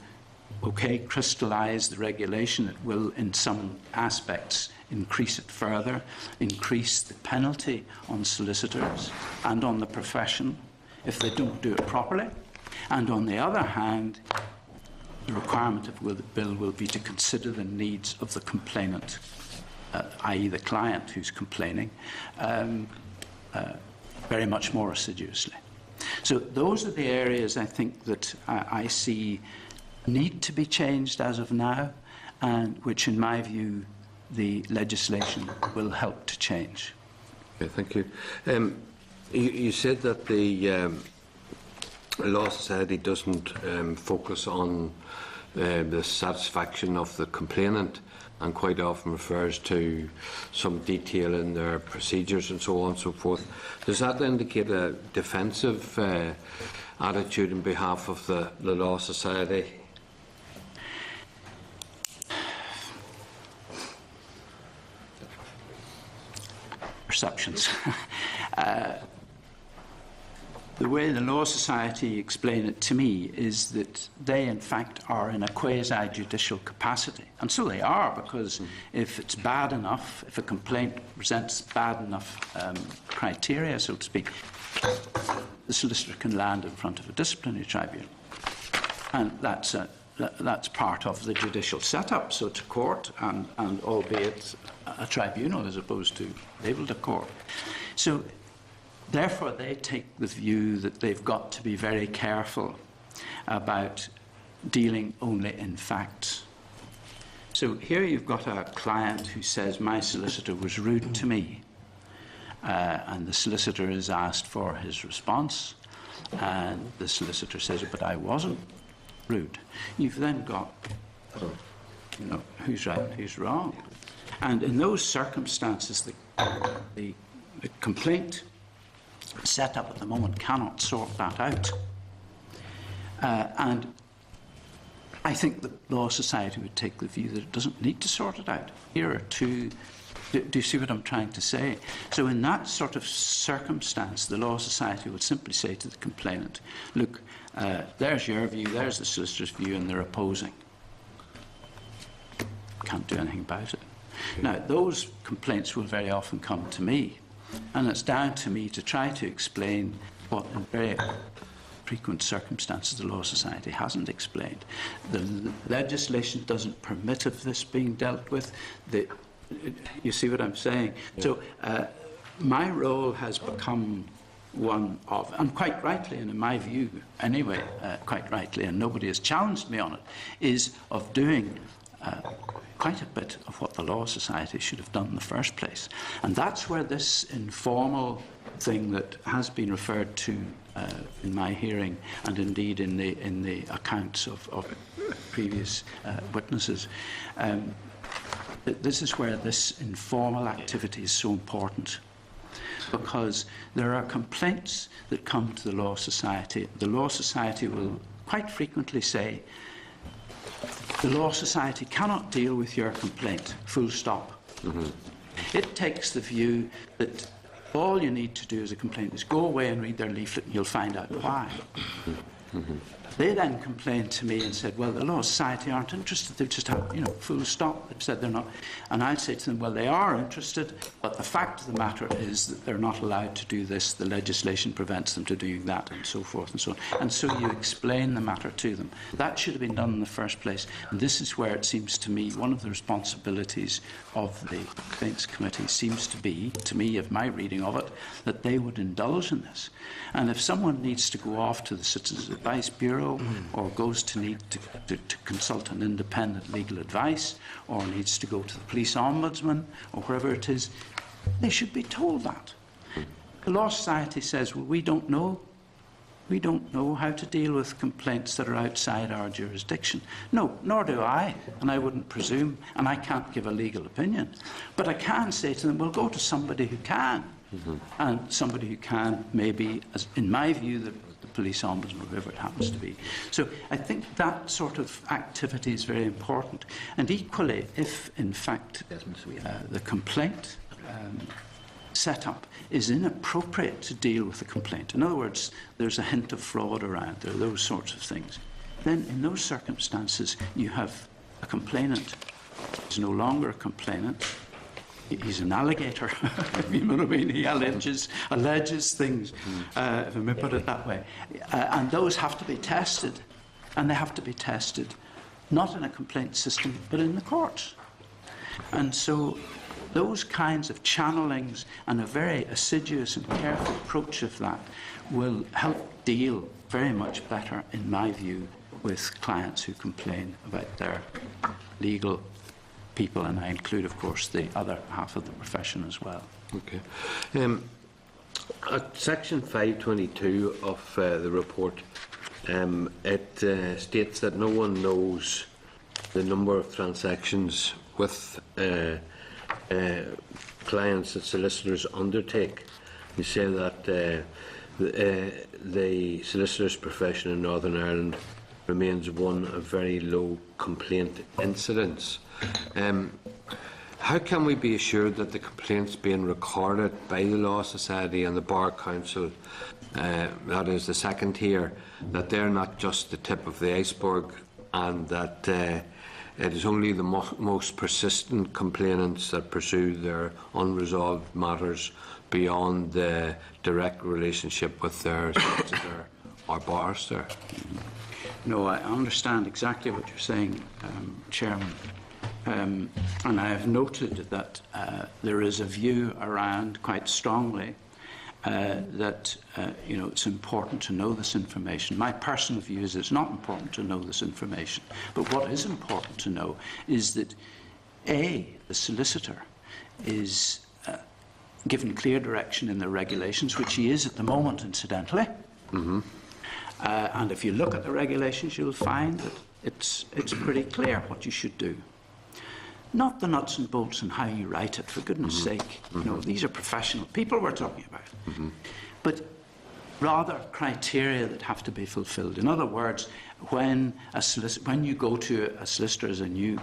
okay, crystallise the regulation. It will, in some aspects, increase it further, increase the penalty on solicitors and on the profession if they don't do it properly. And on the other hand, the requirement of the bill will be to consider the needs of the complainant, i.e. the client who's complaining, very much more assiduously. So those are the areas I think that I see need to be changed as of now, and which, in my view, the legislation will help to change. Okay, thank you. You said that the Law Society doesn't focus on the satisfaction of the complainant, and quite often refers to some detail in their procedures and so on and so forth. Does that indicate a defensive attitude on behalf of the Law Society? Perceptions. The way the Law Society explain it to me is that they, in fact, are in a quasi-judicial capacity. And so they are, because if it's bad enough, if a complaint presents bad enough criteria, so to speak, the solicitor can land in front of a disciplinary tribunal. And that's part of the judicial setup, so it's a court, and albeit a tribunal as opposed to labelled a court. So therefore, they take the view that they've got to be very careful about dealing only in facts. So here you've got a client who says, my solicitor was rude to me, and the solicitor is asked for his response, and the solicitor says, but I wasn't rude. You've then got, you know, who's right and who's wrong. And in those circumstances, the complaint set up at the moment cannot sort that out. And I think the Law Society would take the view that it doesn't need to sort it out. Here are two. Do you see what I'm trying to say? So in that sort of circumstance, the Law Society would simply say to the complainant, look, there's your view, there's the solicitor's view, and they're opposing. Can't do anything about it. Now, those complaints will very often come to me, and it's down to me to try to explain what, in very frequent circumstances, the Law Society hasn't explained. The legislation doesn't permit of this being dealt with. You see what I'm saying? Yeah. So my role has become one of, and quite rightly, and in my view anyway, quite rightly, and nobody has challenged me on it, is of doing quite a bit of what the Law Society should have done in the first place. And that's where this informal thing that has been referred to in my hearing, and indeed in the accounts of previous witnesses, this is where this informal activity is so important, because there are complaints that come to the Law Society. The Law Society will quite frequently say, the Law Society cannot deal with your complaint, full stop. Mm-hmm. It takes the view that all you need to do as a complaint is go away and read their leaflet and you'll find out why. They then complained to me and said, well, the Law Society aren't interested. They've just had, full stop. They've said they're not. And I'd say to them, well, they are interested, but the fact of the matter is that they're not allowed to do this. The legislation prevents them to doing that, and so forth and so on. And so you explain the matter to them. That should have been done in the first place. And this is where it seems to me one of the responsibilities of the Complaints Committee seems to be, to me, of my reading of it, that they would indulge in this. And if someone needs to go off to the Citizens Advice Bureau or goes to need to consult an independent legal advice or needs to go to the police ombudsman or wherever it is, they should be told that. The Law Society says, well, we don't know how to deal with complaints that are outside our jurisdiction. No, nor do I, and I wouldn't presume, and I can't give a legal opinion. But I can say to them, well, go to somebody who can. And somebody who can, maybe, as in my view, the police ombudsman, or whoever it happens to be. So I think that sort of activity is very important. And equally, if in fact the complaint setup is inappropriate to deal with the complaint, in other words, there's a hint of fraud around there, those sorts of things, then in those circumstances you have a complainant who's no longer a complainant. He's an alligator. You know what I mean? He alleges things, if I may put it that way. And those have to be tested. And they have to be tested not in a complaint system, but in the courts. And so those kinds of channelings and a very assiduous and careful approach of that will help deal very much better, in my view, with clients who complain about their legal people, and I include, of course, the other half of the profession as well. Okay. At section 522 of the report, it states that no one knows the number of transactions with clients that solicitors undertake. You say that the solicitor's profession in Northern Ireland remains one of very low complaint incidents. How can we be assured that the complaints being recorded by the Law Society and the Bar Council, that is the second tier, that they're not just the tip of the iceberg, and that it is only the most persistent complainants that pursue their unresolved matters beyond the direct relationship with their solicitor or barrister? No, I understand exactly what you're saying, Chairman. And I have noted that there is a view around quite strongly that it's important to know this information. My personal view is it's not important to know this information. But what is important to know is that A, the solicitor is given clear direction in the regulations, which he is at the moment, incidentally. And if you look at the regulations, you'll find that it's pretty clear what you should do. Not the nuts and bolts and how you write it, for goodness sake. These are professional people we're talking about. But rather criteria that have to be fulfilled. In other words, when you go to a solicitor as a new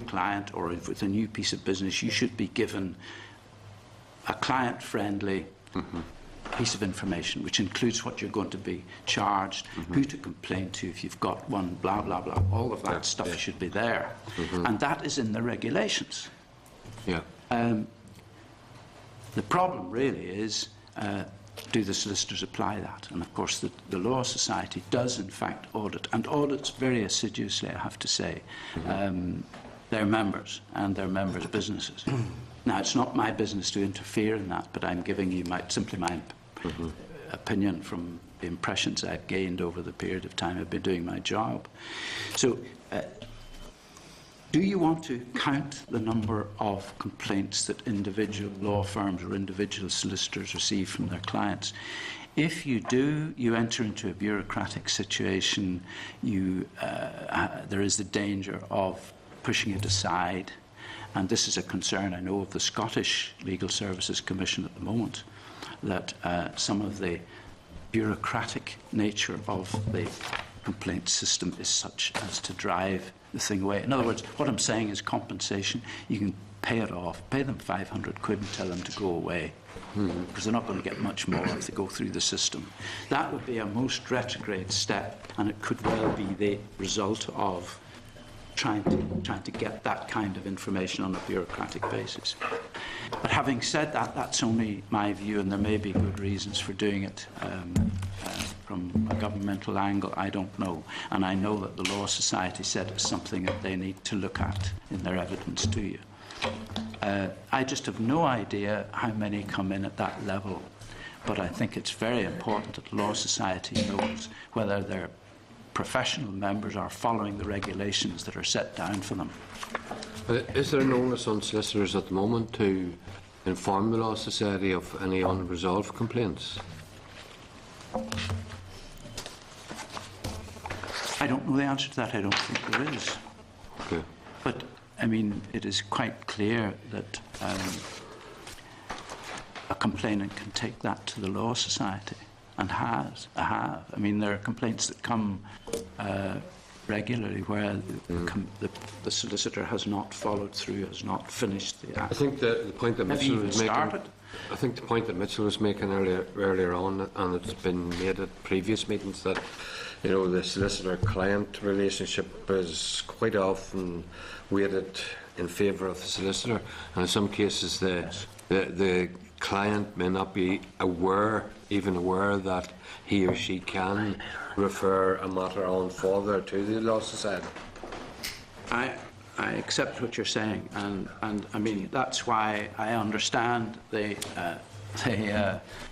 client or with a new piece of business, you should be given a client-friendly piece of information, which includes what you're going to be charged, who to complain to if you've got one, blah, blah, blah. All of that stuff should be there. And that is in the regulations. The problem really is, do the solicitors apply that? And of course the Law Society does in fact audit, and audits very assiduously, I have to say, their members and their members' businesses. Now, it's not my business to interfere in that, but I'm giving you simply my opinion from the impressions I've gained over the period of time I've been doing my job. So, do you want to count the number of complaints that individual law firms or individual solicitors receive from their clients? If you do, you enter into a bureaucratic situation. There is the danger of pushing it aside. And this is a concern, I know, of the Scottish Legal Services Commission at the moment, that some of the bureaucratic nature of the complaint system is such as to drive the thing away. In other words, what I'm saying is compensation. You can pay it off, pay them 500 quid and tell them to go away. because they're not going to get much more if they go through the system. That would be a most retrograde step, and it could well be the result of trying to get that kind of information on a bureaucratic basis. But having said that, that's only my view, and there may be good reasons for doing it from a governmental angle. I don't know. And I know that the Law Society said it's something that they need to look at in their evidence to you. I just have no idea how many come in at that level, but I think it's very important that the Law Society knows whether their professional members are following the regulations that are set down for them. Is there an onus on solicitors at the moment to inform the Law Society of any unresolved complaints? I don't know the answer to that. I don't think there is. Okay. But, I mean, it is quite clear that a complainant can take that to the Law Society, and have. I mean, there are complaints that come regularly where the solicitor has not followed through, has not finished the act. I think the point that Mitchell was making. I think the point that Mitchell was making earlier on, and it's been made at previous meetings, that the solicitor-client relationship is quite often weighted in favour of the solicitor, and in some cases the client may not be even aware that he or she can refer a matter on further to the Law Society. I accept what you're saying, and I mean, that's why I understand the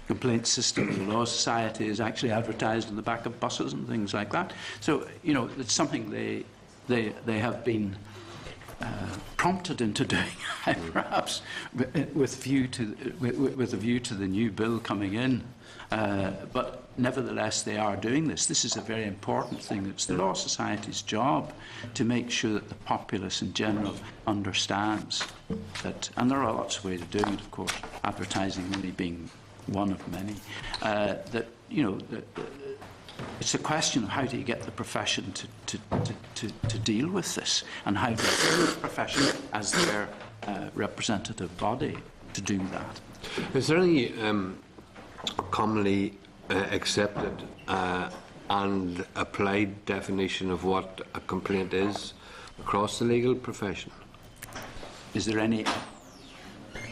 complaint system of the Law Society is actually advertised in the back of buses and things like that. So, it's something they have been prompted into doing, perhaps with a view to the new bill coming in. But nevertheless, they are doing this. This is a very important thing. It's the Law Society's job to make sure that the populace in general understands that, and there are lots of ways of doing it, of course, advertising only being one of many, that, it's a question of how do you get the profession to deal with this, and how do you get the profession as their representative body to do that. Is there any commonly accepted and applied definition of what a complaint is across the legal profession? Is there any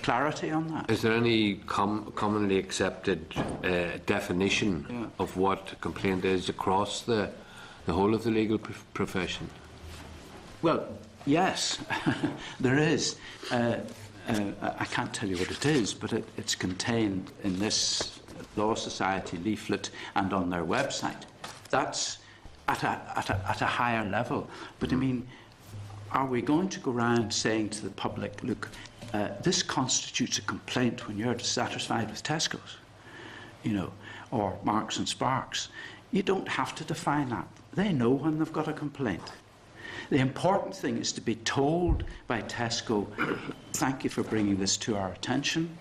clarity on that? Is there any commonly accepted definition of what a complaint is across the whole of the legal profession? Well, yes, there is. I can't tell you what it is, but it's contained in this Law Society leaflet and on their website. That's at a higher level. But I mean, are we going to go around saying to the public, look, this constitutes a complaint when you're dissatisfied with Tesco's, or Marks and Sparks? You don't have to define that. They know when they've got a complaint. The important thing is to be told by Tesco, thank you for bringing this to our attention.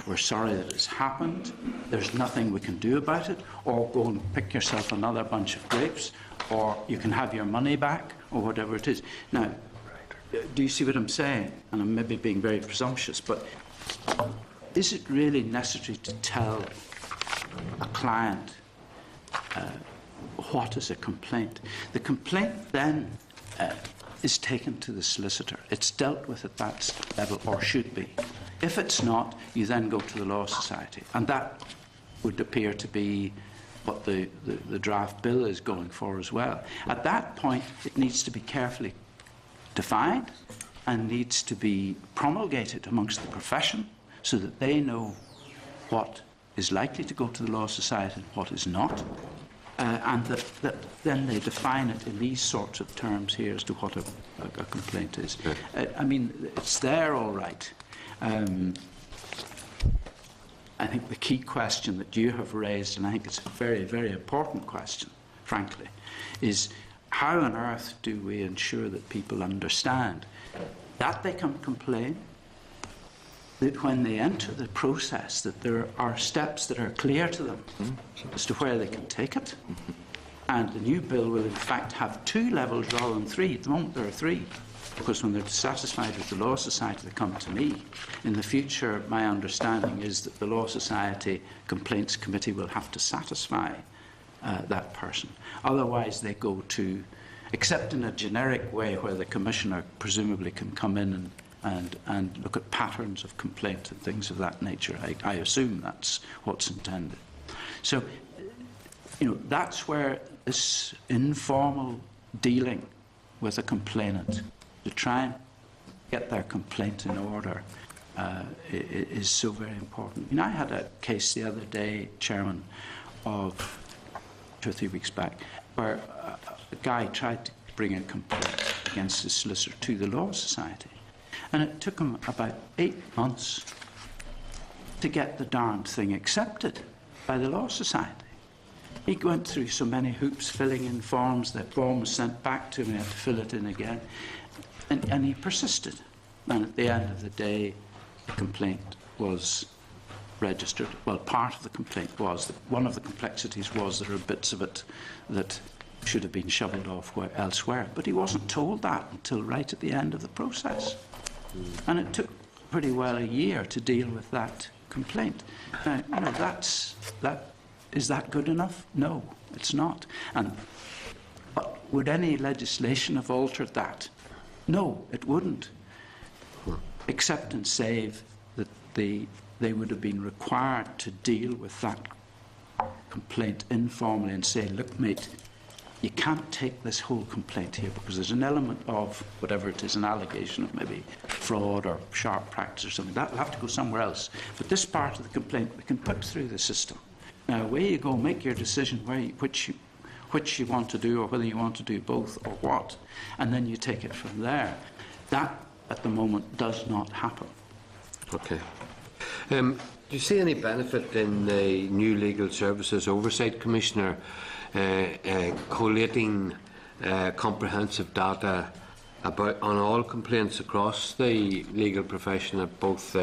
We're sorry that it's happened. There's nothing we can do about it. Or go and pick yourself another bunch of grapes, or you can have your money back, or whatever it is. Now, do you see what I'm saying? And I'm maybe being very presumptuous, but is it really necessary to tell a client what is a complaint? The complaint then is taken to the solicitor. It's dealt with at that level, or should be. If it's not, you then go to the Law Society, and that would appear to be what the draft bill is going for as well. At that point, it needs to be carefully defined and needs to be promulgated amongst the profession so that they know what is likely to go to the Law Society and what is not, and that then they define it in these sorts of terms here as to what a complaint is. I mean, it's there all right. I think the key question that you have raised, and I think it's a very, very important question, frankly, is how on earth do we ensure that people understand that they can complain, that when they enter the process that there are steps that are clear to them as to where they can take it, and the new bill will in fact have 2 levels rather than 3. At the moment there are 3. because when they're dissatisfied with the Law Society, they come to me. In the future, my understanding is that the Law Society Complaints Committee will have to satisfy that person. Otherwise, they go to, except in a generic way where the Commissioner presumably can come in and look at patterns of complaint and things of that nature. I assume that's what's intended. So, that's where this informal dealing with a complainant to try and get their complaint in order is so very important. I had a case the other day, Chairman, of 2 or 3 weeks back, where a guy tried to bring a complaint against his solicitor to the Law Society. And it took him about 8 months to get the darned thing accepted by the Law Society. He went through so many hoops filling in forms. The form was sent back to him, he had to fill it in again. And he persisted. And at the end of the day, the complaint was registered. Well, part of the complaint was that one of the complexities was there are bits of it that should have been shoveled off elsewhere. But he wasn't told that until right at the end of the process. And it took pretty well a year to deal with that complaint. Now, is that good enough? No, it's not. But would any legislation have altered that? No, it wouldn't. Except and save that they would have been required to deal with that complaint informally and say, look, mate, you can't take this whole complaint here because there's an element of whatever it is, an allegation of maybe fraud or sharp practice or something. That'll have to go somewhere else. But this part of the complaint we can put through the system. Now, away you go, make your decision which you want to do or whether you want to do both or what, and then you take it from there. That, at the moment, does not happen. Okay. Do you see any benefit in the new Legal Services Oversight Commissioner collating comprehensive data on all complaints across the legal profession at both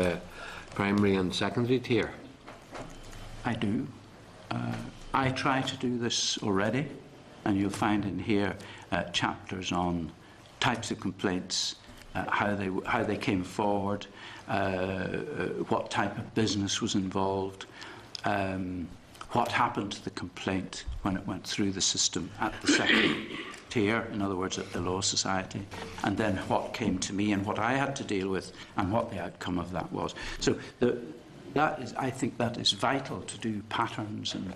primary and secondary tier? I do. I try to do this already, and you'll find in here chapters on types of complaints, how they came forward, what type of business was involved, what happened to the complaint when it went through the system at the second tier, in other words, at the Law Society, and then what came to me and what I had to deal with and what the outcome of that was. So I think that is vital to do patterns and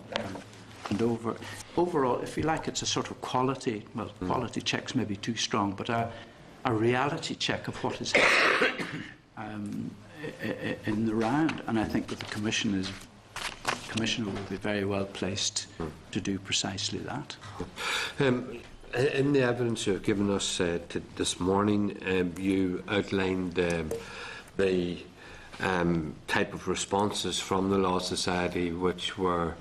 overall, if you like, it's a sort of quality, well, quality check's maybe too strong, but a reality check of what is happening in the round. And I think that the Commissioner will be very well placed to do precisely that. In the evidence you've given us this morning, you outlined the type of responses from the Law Society which were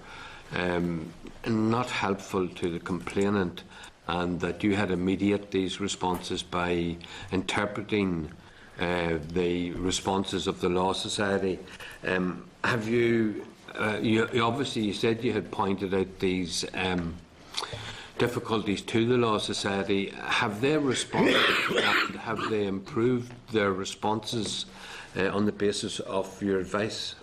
not helpful to the complainant, and that you had to mediate these responses by interpreting the responses of the Law Society. Have you, obviously you said you had pointed out these difficulties to the Law Society. Have they responded and have they improved their responses on the basis of your advice?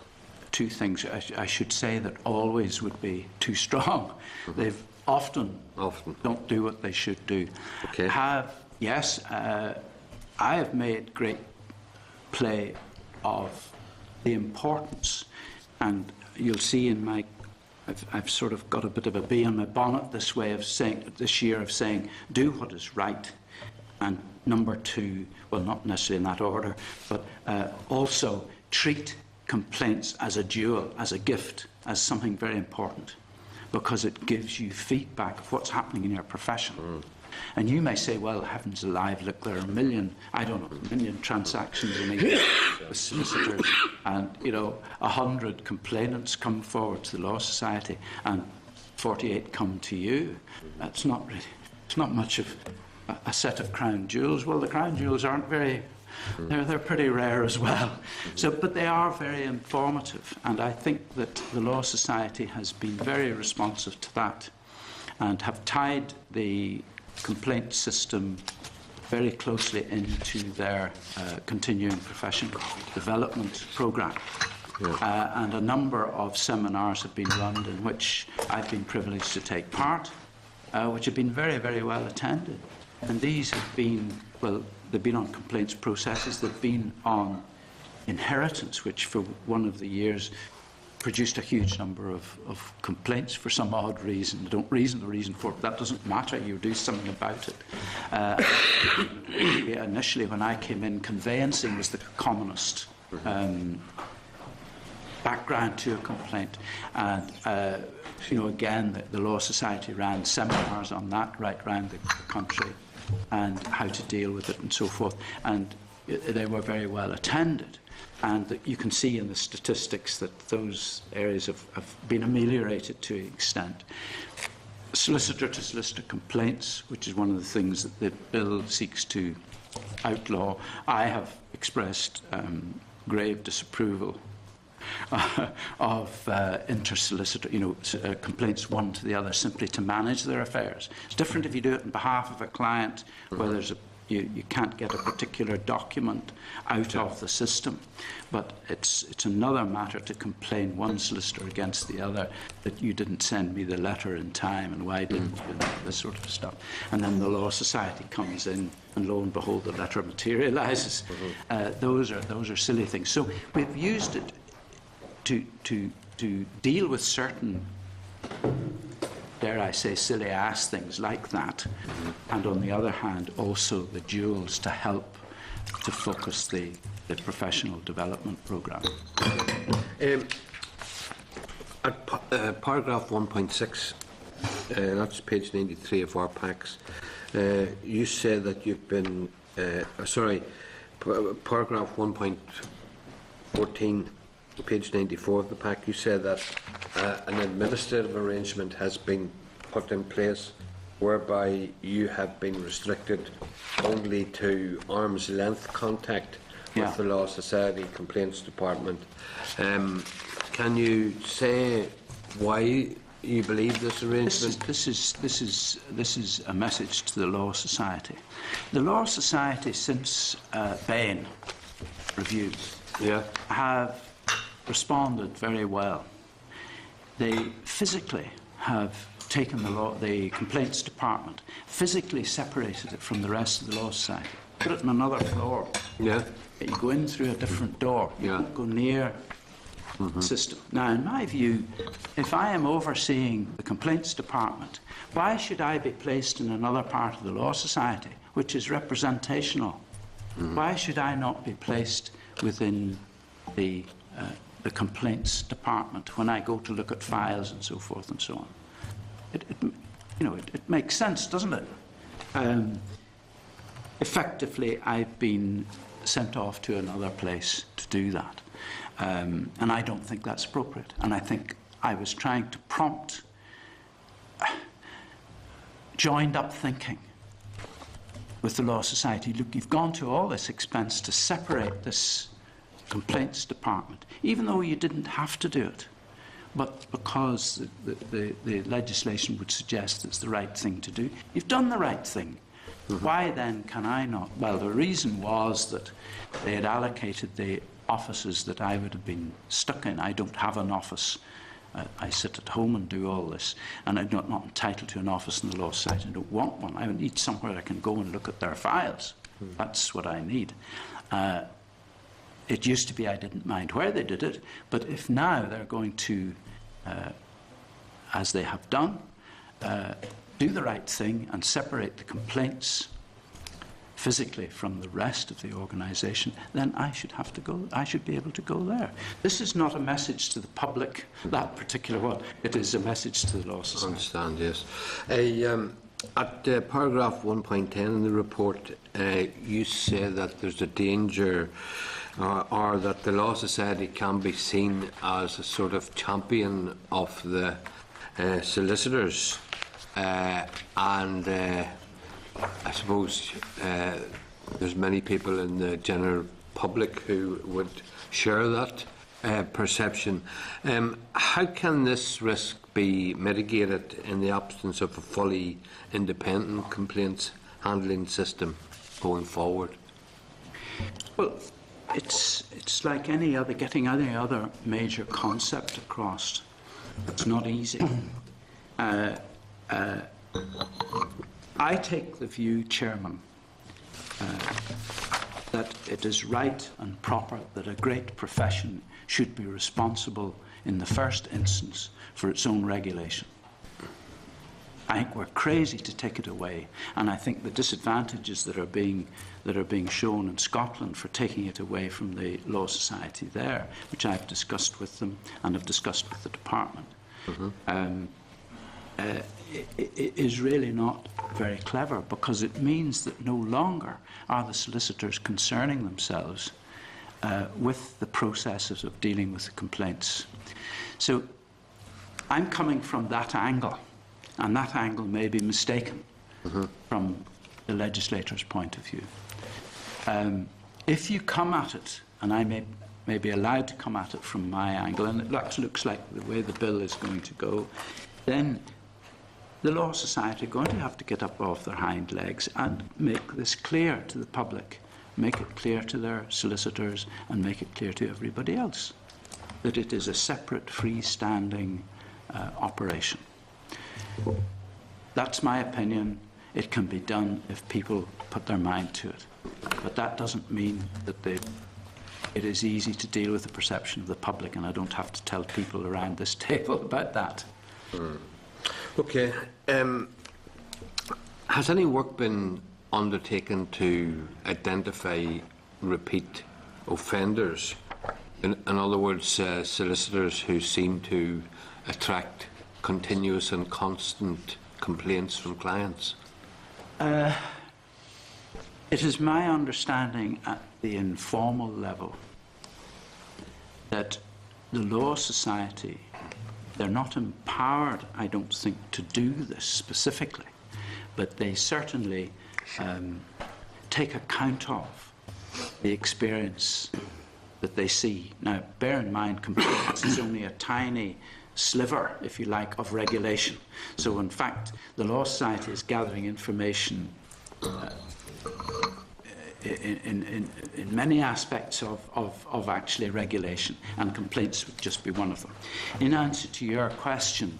Two things I should say that always would be too strong. They've often don't do what they should do. Okay. Yes, I have made great play of the importance, and you'll see in my I've sort of got a bit of a bee on my bonnet this year of saying do what is right, and number two, well, not necessarily in that order, but also treat complaints as a jewel, as a gift, as something very important, because it gives you feedback of what's happening in your profession. And you may say, well, heavens alive, look, there are a million transactions in a year with solicitors, and 100 complainants come forward to the Law Society and 48 come to you. It's not much of a set of crown jewels. Well, the crown jewels aren't very, they're pretty rare as well. So, but they are very informative, and I think that the Law Society has been very responsive to that and have tied the complaint system very closely into their continuing professional development programme. And a number of seminars have been run in which I've been privileged to take part, which have been very, very well attended. And these have been, well, they've been on complaints processes, they've been on inheritance, which for one of the years produced a huge number of complaints for some odd reason. They don't reason the reason for it. That doesn't matter. You do something about it. Initially, when I came in, conveyancing was the commonest background to a complaint. And, again, the Law Society ran seminars on that right round the country and how to deal with it and so forth. And they were very well attended. And you can see in the statistics that those areas have been ameliorated to an extent. Solicitor-to-solicitor complaints, which is one of the things that the bill seeks to outlaw, I have expressed grave disapproval of inter-solicitor, complaints one to the other, simply to manage their affairs. It's different if you do it on behalf of a client where there's you can't get a particular document out of the system. But it's another matter to complain one solicitor against the other that you didn't send me the letter in time and why didn't you, this sort of stuff. And then the Law Society comes in and lo and behold the letter materialises. Those are silly things. So we've used it to deal with certain, dare I say, silly ass things like that, and on the other hand also the jewels to help to focus the professional development programme. At paragraph 1.6, that's page 93 of our packs, you say that you've been, paragraph 1.14, page 94 of the pack, you say that an administrative arrangement has been put in place whereby you have been restricted only to arm's length contact with the Law Society Complaints Department. Can you say why you believe this arrangement? This is a message to the Law Society. The Law Society, since Bain reviews, have responded very well. They physically have taken the Complaints Department, physically separated it from the rest of the Law Society, put it on another floor. You go in through a different door. You don't go near the system. Now, in my view, if I am overseeing the Complaints Department, why should I be placed in another part of the Law Society, which is representational? Why should I not be placed within the Complaints Department when I go to look at files and so forth and so on? It makes sense, doesn't it? Effectively, I've been sent off to another place to do that. And I don't think that's appropriate. And I think I was trying to prompt joined-up thinking with the Law Society. Look, you've gone to all this expense to separate this Complaints Department, even though you didn't have to do it, but because the legislation would suggest it's the right thing to do. You've done the right thing. Why then can I not? Well, the reason was that they had allocated the offices that I would have been stuck in. I don't have an office. I sit at home and do all this, and I'm not entitled to an office in the Law Society. I don't want one. I need somewhere I can go and look at their files. That's what I need. It used to be I didn't mind where they did it, but if now they're going to, as they have done, do the right thing and separate the complaints physically from the rest of the organisation, then I should have to go. I should be able to go there. This is not a message to the public, that particular one. It is a message to the Law Society. I understand, yes. At paragraph 1.10 in the report, you say that there's a danger or that the Law Society can be seen as a sort of champion of the solicitors. I suppose there's many people in the general public who would share that perception. How can this risk be mitigated in the absence of a fully independent complaints handling system? going forward? Well, it's like getting any other major concept across. It's not easy. I take the view, Chairman, that it is right and proper that a great profession should be responsible in the first instance for its own regulation. I think we're crazy to take it away, and I think the disadvantages that are being shown in Scotland for taking it away from the Law Society there, which I've discussed with them and have discussed with the department, is really not very clever, because it means that no longer are the solicitors concerning themselves with the processes of dealing with the complaints. So I'm coming from that angle, and that angle may be mistaken from the legislator's point of view. If you come at it, and I may be allowed to come at it from my angle, and it looks like the way the bill is going to go, then the Law Society are going to have to get up off their hind legs and make this clear to the public, make it clear to their solicitors, and make it clear to everybody else that it is a separate, freestanding operation. That's my opinion. It can be done if people put their mind to it. But that doesn't mean that it is easy to deal with the perception of the public, and I don't have to tell people around this table about that. Okay. Has any work been undertaken to identify repeat offenders? In other words, solicitors who seem to attract continuous and constant complaints from clients? It is my understanding at the informal level that the Law Society, they're not empowered, I don't think, to do this specifically, but they certainly take account of the experience that they see. Now, bear in mind, complaints is only a tiny sliver, if you like, of regulation. So, in fact, the Law Society is gathering information in many aspects of actually regulation, and complaints would just be one of them. In answer to your question,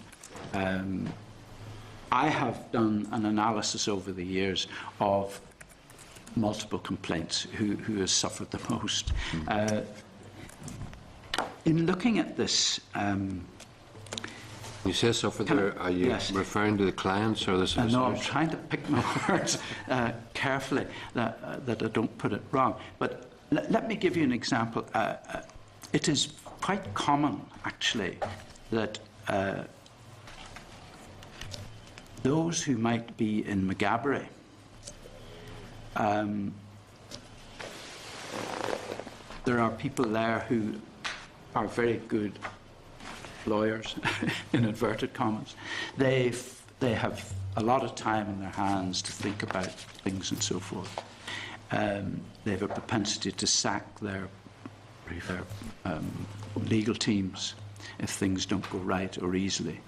I have done an analysis over the years of multiple complaints, who has suffered the most. In looking at this, you say suffered there, are you referring to the clients or the solicitors? No, I'm trying to pick my words carefully, that I don't put it wrong. But let me give you an example. It is quite common, actually, that those who might be in Maghaberry there are people there who are very good lawyers, in inverted commas. They have a lot of time in their hands to think about things and so forth. They have a propensity to sack their legal teams if things don't go right or easily.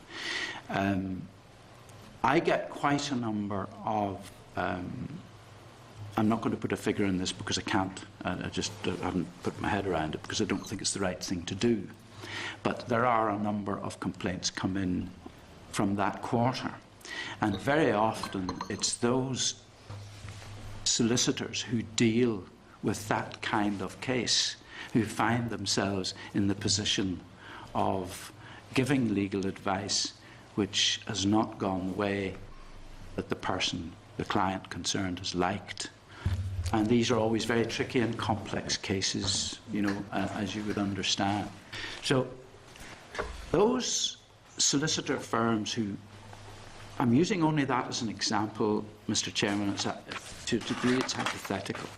I get quite a number of I'm not going to put a figure in this because I can't. I just haven't put my head around it because I don't think it's the right thing to do. But there are a number of complaints come in from that quarter. And very often it's those solicitors who deal with that kind of case who find themselves in the position of giving legal advice which has not gone the way that the client concerned has liked. And these are always very tricky and complex cases, you know, as you would understand. So those solicitor firms who, I'm using only that as an example, Mr. Chairman, to a degree it's hypothetical,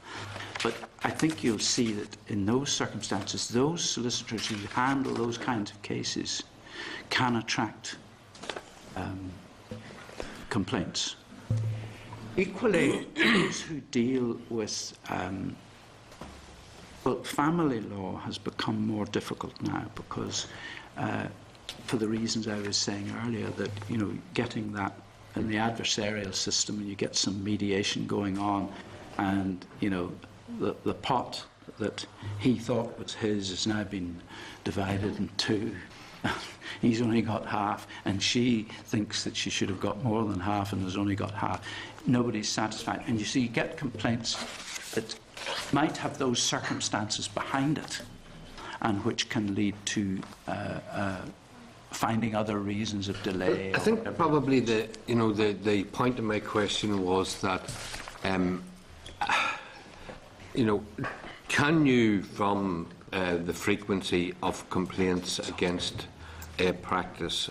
but I think you'll see that in those circumstances, those solicitors who handle those kinds of cases can attract complaints. Equally, those who deal with well, family law has become more difficult now because, for the reasons I was saying earlier, that getting that in the adversarial system and you get some mediation going on, and, you know, the pot that he thought was his has now been divided in two. He's only got half, and she thinks that she should have got more than half and has only got half. Nobody's satisfied. And you see, you get complaints that might have those circumstances behind it, and which can lead to finding other reasons of delay. I think probably the point of my question was that, can you, from the frequency of complaints against a practice,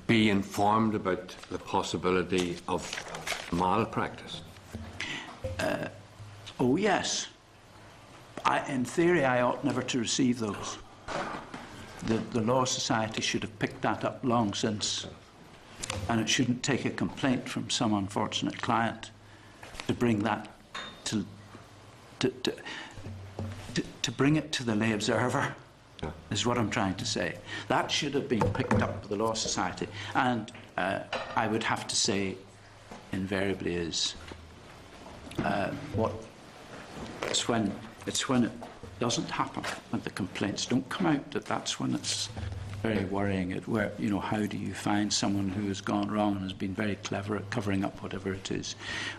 be informed about the possibility of malpractice? Oh yes. In theory, I ought never to receive those. The Law Society should have picked that up long since, and it shouldn't take a complaint from some unfortunate client to bring that to bring it to the Lay Observer. Yeah. Is what I'm trying to say. That should have been picked up with the Law Society, and I would have to say, invariably, is it's when it doesn't happen, when the complaints don't come out, that's when it's very worrying. How do you find someone who has gone wrong and has been very clever at covering up whatever it is?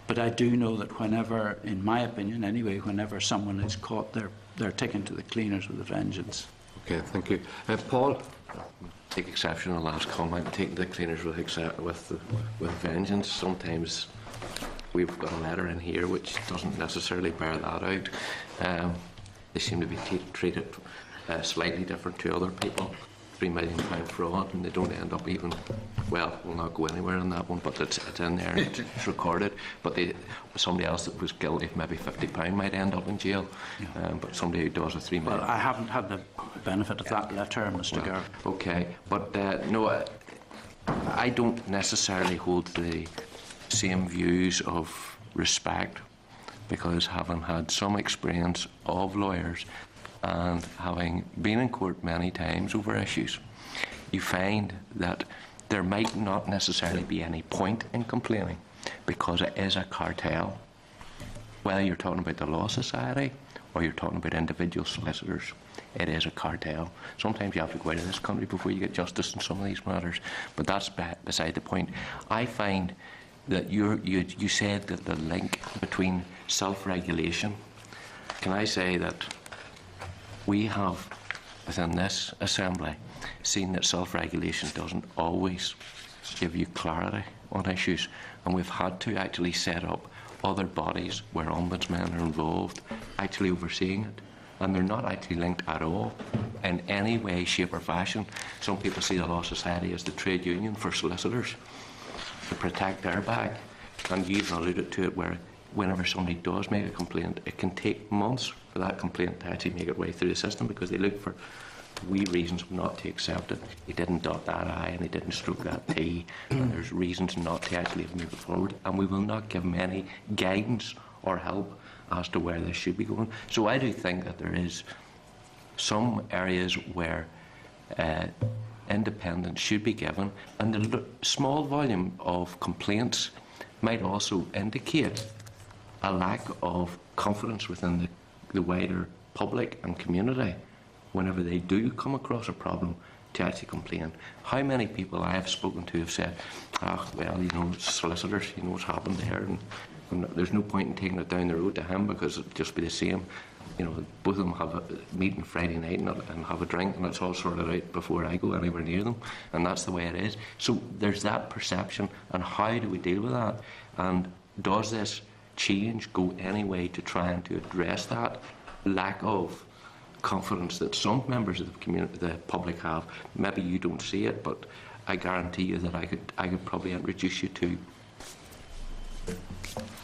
But I do know that whenever, in my opinion anyway, whenever someone is caught, they're taken to the cleaners with a vengeance. Okay, thank you. Paul? Take exception to the last comment, taking the cleaners with vengeance. Sometimes we've got a letter in here which doesn't necessarily bear that out. They seem to be treated slightly different to other people. £3 million fraud, and they don't end up even, well, we'll not go anywhere on that one, but it's in there, it's recorded. But somebody else that was guilty of maybe £50 might end up in jail, but somebody who does a £3 million... Well, I haven't had the benefit of that letter, Mr. Gare. Okay, but no, I don't necessarily hold the same views of respect, because having had some experience of lawyers and having been in court many times over issues, you find that there might not necessarily be any point in complaining, because it is a cartel. Whether you're talking about the Law Society or you're talking about individual solicitors, it is a cartel. Sometimes you have to go out of this country before you get justice in some of these matters, but that's beside the point. I find that you said that the link between self-regulation. Can I say that we have, within this Assembly, seen that self-regulation doesn't always give you clarity on issues, and we've had to actually set up other bodies where ombudsmen are involved, actually overseeing it, and they're not actually linked at all in any way, shape or fashion. Some people see the Law Society as the trade union for solicitors to protect their back, and you even alluded to it where whenever somebody does make a complaint, it can take months for that complaint to actually make its way through the system, because they look for wee reasons not to accept it. He didn't dot that I and he didn't stroke that T, and there's reasons not to actually move it forward, and we will not give them any guidance or help as to where this should be going. So I do think that there is some areas where independence should be given, and the small volume of complaints might also indicate a lack of confidence within the wider public and community whenever they do come across a problem to actually complain. How many people I have spoken to have said, well, solicitors, what's happened there, and there's no point in taking it down the road to him because it'll just be the same. Both of them have a meeting Friday night and have a drink, and it's all sorted out before I go anywhere near them, and that's the way it is. So there's that perception, and how do we deal with that? And does this change go any way to try and to address that lack of confidence that some members of the community, the public have? Maybe you don't see it, but I guarantee you that I could probably introduce you to,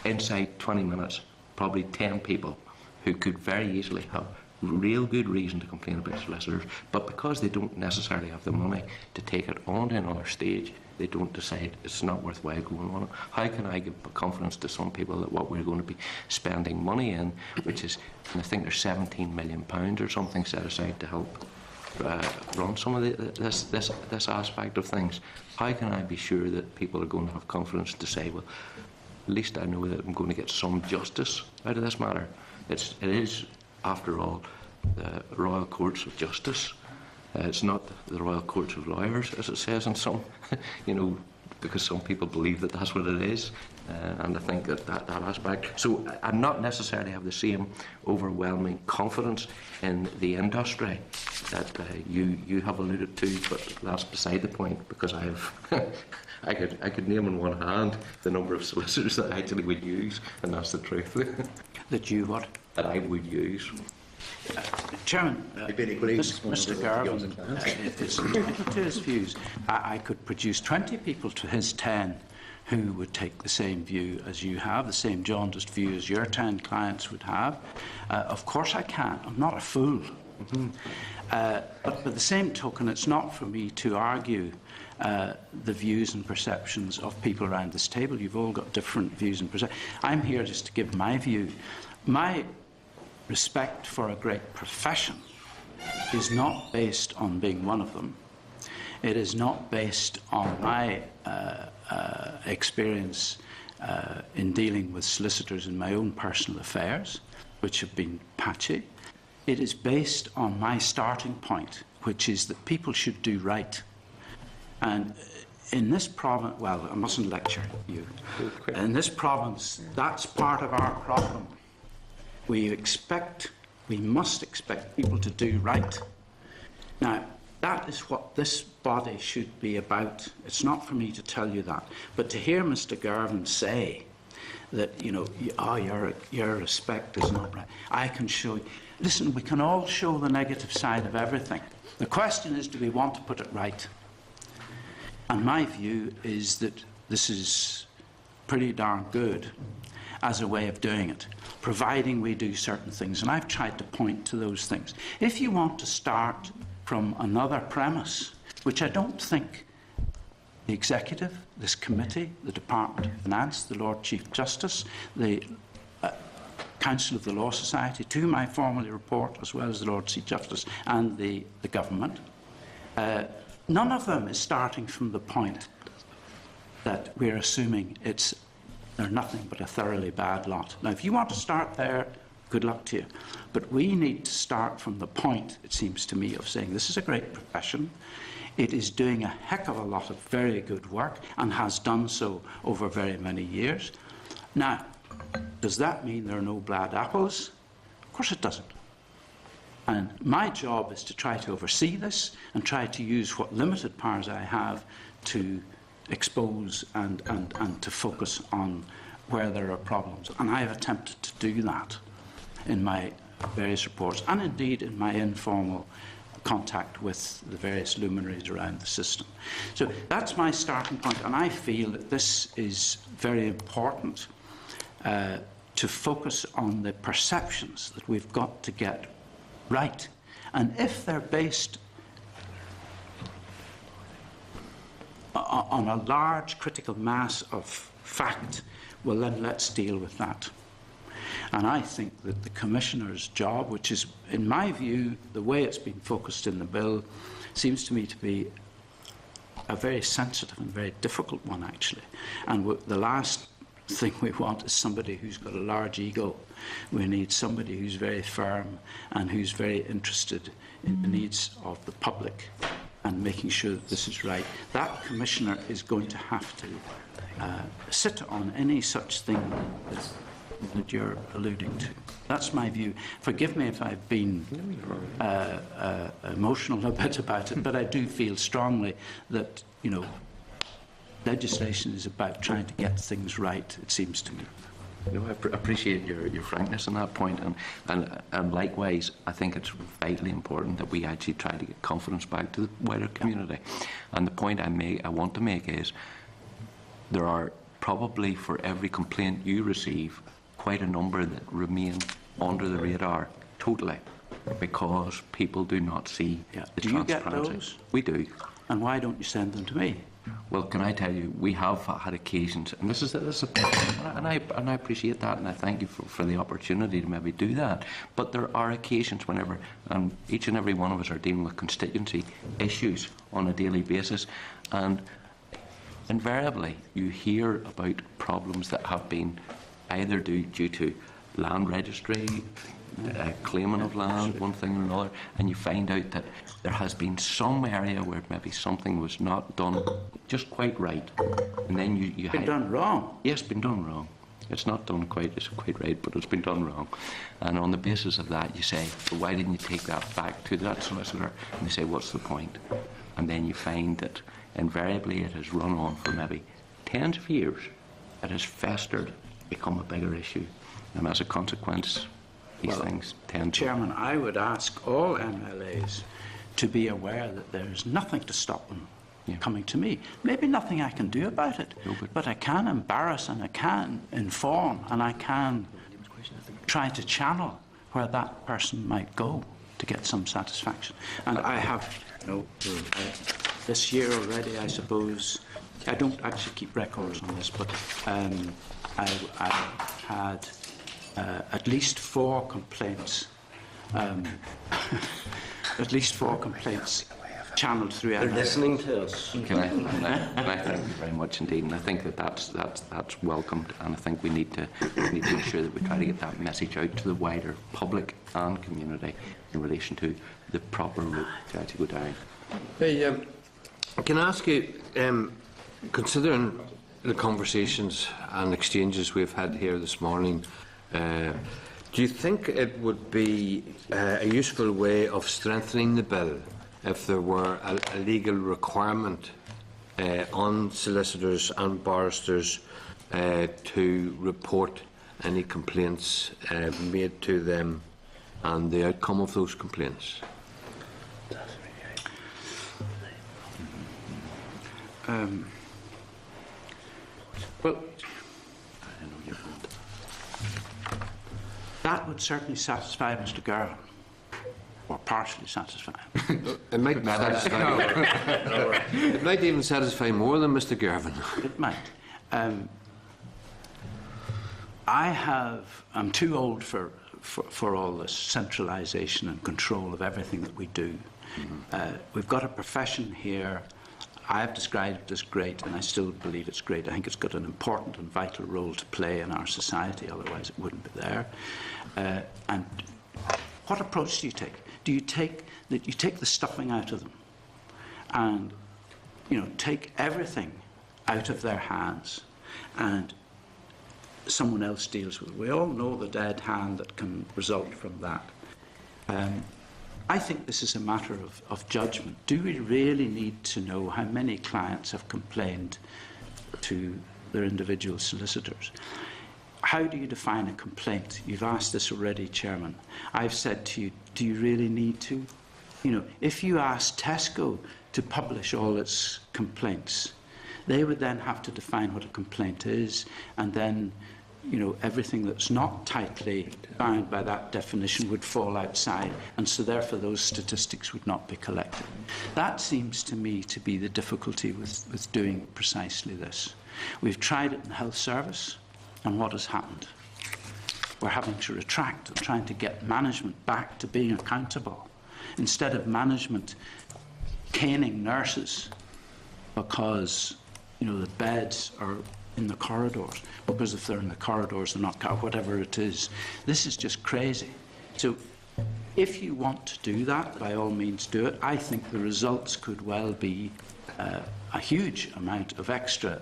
inside 20 minutes, probably 10 people who could very easily have real good reason to complain about solicitors, but because they don't necessarily have the money to take it on to another stage, they don't decide it's not worthwhile going on it. How can I give confidence to some people that what we're going to be spending money in, which is, and I think there's £17 million or something set aside to help run some of this aspect of things. How can I be sure that people are going to have confidence to say, well, least I know that I'm going to get some justice out of this matter. It is, after all, the Royal Courts of Justice. It's not the Royal Courts of Lawyers, as it says in some, because some people believe that that's what it is. And I think that aspect. So I'm not necessarily have the same overwhelming confidence in the industry that you have alluded to, but that's beside the point, because I have I could name in one hand the number of solicitors that I actually would use, and that's the truth. That you what? That I would use. Chairman, Mr. Garvin is entitled to his views. I could produce 20 people to his 10 who would take the same view as you have, the same jaundiced view as your 10 clients would have. Of course I can. I'm not a fool. But by the same token, it's not for me to argue the views and perceptions of people around this table. You've all got different views and perceptions. I'm here just to give my view. My respect for a great profession is not based on being one of them. It is not based on my experience in dealing with solicitors in my own personal affairs, which have been patchy. It is based on my starting point, which is that people should do right. And in this province, well, I mustn't lecture you. In this province, that's part of our problem. We must expect people to do right. Now, that is what this body should be about. It's not for me to tell you that. But to hear Mr. Garvin say that, your respect is not right, I can show you. Listen, we can all show the negative side of everything. The question is, do we want to put it right? And my view is that this is pretty darn good as a way of doing it, providing we do certain things. And I've tried to point to those things. If you want to start from another premise, which I don't think the Executive, this committee, the Department of Finance, the Lord Chief Justice, the Council of the Law Society, to whom I formally report, as well as the Lord Chief Justice and the government, none of them is starting from the point that we're assuming they're nothing but a thoroughly bad lot. Now, if you want to start there, good luck to you. But we need to start from the point, it seems to me, of saying this is a great profession. It is doing a heck of a lot of very good work and has done so over very many years. Now, does that mean there are no bad apples? Of course it doesn't. And my job is to try to oversee this and try to use what limited powers I have to expose and to focus on where there are problems. And I have attempted to do that in my various reports, and indeed in my informal contact with the various luminaries around the system. So that's my starting point, and I feel that this is very important to focus on the perceptions that we've got to get right. And if they're based on a large critical mass of fact, well, then let's deal with that. And I think that the Commissioner's job, which is, in my view, the way it's been focused in the bill, seems to me to be a very sensitive and very difficult one, actually. And the last thing we want is somebody who's got a large ego. We need somebody who's very firm and who's very interested in the needs of the public and making sure that this is right. That Commissioner is going to have to sit on any such thing that you're alluding to. That's my view. Forgive me if I've been emotional a bit about it, but I do feel strongly that, legislation is about trying to get things right, it seems to me. I appreciate your frankness on that point, and likewise, I think it's vitally important that we actually try to get confidence back to the wider community. And the point I want to make is there are probably, for every complaint you receive, quite a number that remain under the radar totally because people do not see the transparency. Do you get those? We do. And why don't you send them to me? Well, can I tell you, we have had occasions, and this is and I appreciate that, and I thank you for the opportunity to maybe do that. But there are occasions whenever, each and every one of us are dealing with constituency issues on a daily basis, and invariably you hear about problems that have been either due to land registry, claiming of land, one thing or another, and you find out that there has been some area where maybe something was not done just quite right, and then you been done wrong. Yes, been done wrong. It's not done quite right, but it's been done wrong. And on the basis of that, you say, well, why didn't you take that back to that solicitor? And they say, what's the point? And then you find that invariably it has run on for maybe tens of years. It has festered, become a bigger issue, and as a consequence, these things tend to... Chairman, I would ask all MLAs to be aware that there is nothing to stop them coming to me. Maybe nothing I can do about it, but I can embarrass and I can inform and I can try to channel where that person might go to get some satisfaction. And I have, this year already, I suppose, I don't actually keep records on this, but I had at least 4 complaints, at least 4 complaints channelled through They're listening to us. Can I thank you very much indeed, and I think that's welcomed, and I think we need to make sure that we try to get that message out to the wider public and community in relation to the proper route to actually go down. Hey, can I ask you, considering the conversations and exchanges we've had here this morning, do you think it would be a useful way of strengthening the bill if there were a legal requirement on solicitors and barristers to report any complaints made to them and the outcome of those complaints? Well, that would certainly satisfy Mr. Girvan, or partially satisfy him. It might satisfy. It might even satisfy more than Mr. Girvan. It might. I'm too old for all this centralisation and control of everything that we do. We've got a profession here. I have described it as great, and I still believe it's great. I think it's got an important and vital role to play in our society, otherwise it wouldn't be there. And what approach do you take? Do you take the stuffing out of them and take everything out of their hands and someone else deals with it? We all know the dead hand that can result from that. I think this is a matter of judgment. Do we really need to know how many clients have complained to their individual solicitors? How do you define a complaint? You've asked this already, Chairman. I've said to you, do you really need to? If you ask Tesco to publish all its complaints, they would then have to define what a complaint is, and then everything that's not tightly bound by that definition would fall outside, and so therefore those statistics would not be collected. That seems to me to be the difficulty with doing precisely this. We've tried it in health service, and what has happened? We're having to retract and trying to get management back to being accountable, instead of management caning nurses because the beds are in the corridors, because if they're in the corridors they're not, whatever it is. This is just crazy. So if you want to do that, by all means do it. I think the results could well be a huge amount of extra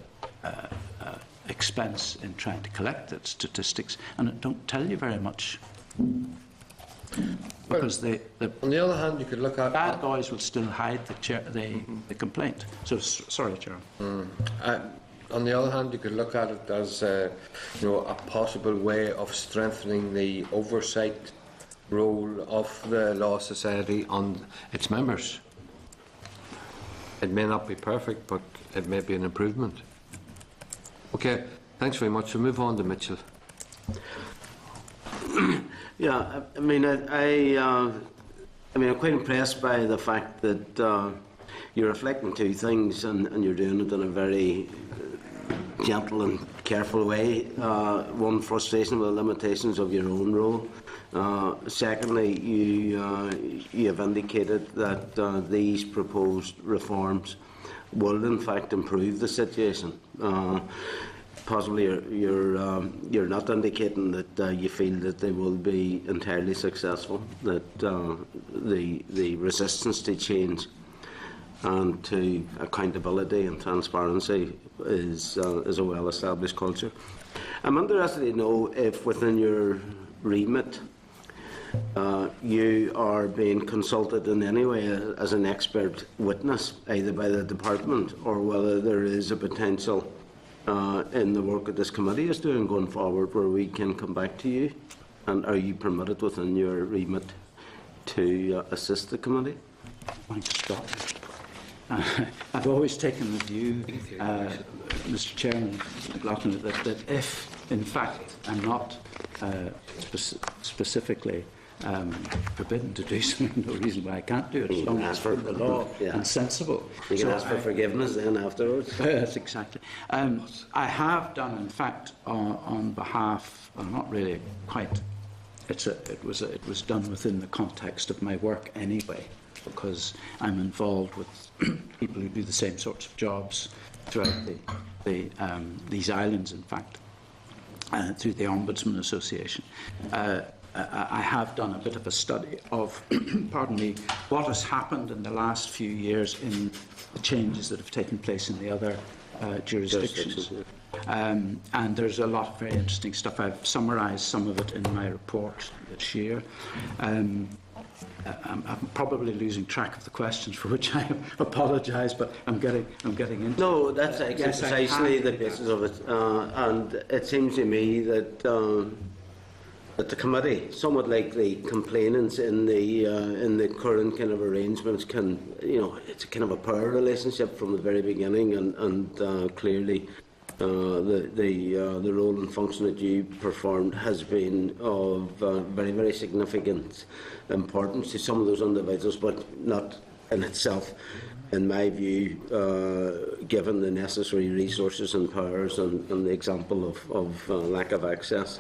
expense in trying to collect that statistics, and it don't tell you very much, because on the other hand, you could look at bad boys will still hide the complaint. So sorry, Chairman. On the other hand, you could look at it as a possible way of strengthening the oversight role of the Law Society on its members. It may not be perfect, but it may be an improvement. Okay, thanks very much. We'll move on to Mitchell. Yeah, I mean, I'm quite impressed by the fact that you're reflecting two things, and you're doing it in a very gentle and careful way. One, frustration with the limitations of your own role. Secondly, you have indicated that these proposed reforms will in fact improve the situation. Possibly you're not indicating that you feel that they will be entirely successful, that the resistance to change and to accountability and transparency is a well-established culture. I'm interested to know if within your remit you are being consulted in any way as an expert witness, either by the department or whether there is a potential in the work that this committee is doing going forward where we can come back to you. And are you permitted within your remit to assist the committee? I've always taken the view, Mr. Chairman, McLaughlin, that if, in fact, I'm not specifically forbidden to do something, no reason why I can't do it, as long as it's for the law and sensible. You can ask for forgiveness then afterwards. Yes, exactly. I have done, in fact, on behalf, well, not really quite. It was done within the context of my work anyway, because I'm involved with people who do the same sorts of jobs throughout these islands, in fact, through the Ombudsman Association. I have done a bit of a study of, pardon me, what has happened in the last few years in the changes that have taken place in the other jurisdictions. And there's a lot of very interesting stuff. I've summarised some of it in my report this year. I'm probably losing track of the questions, for which I apologise, but I'm getting into. No, that's precisely the basis of it, and it seems to me that the committee, somewhat like the complainants in the current kind of arrangements, can, it's a kind of a power relationship from the very beginning, and clearly. The role and function that you performed has been of very, very significant importance to some of those individuals, but not in itself, in my view, given the necessary resources and powers and the example of lack of access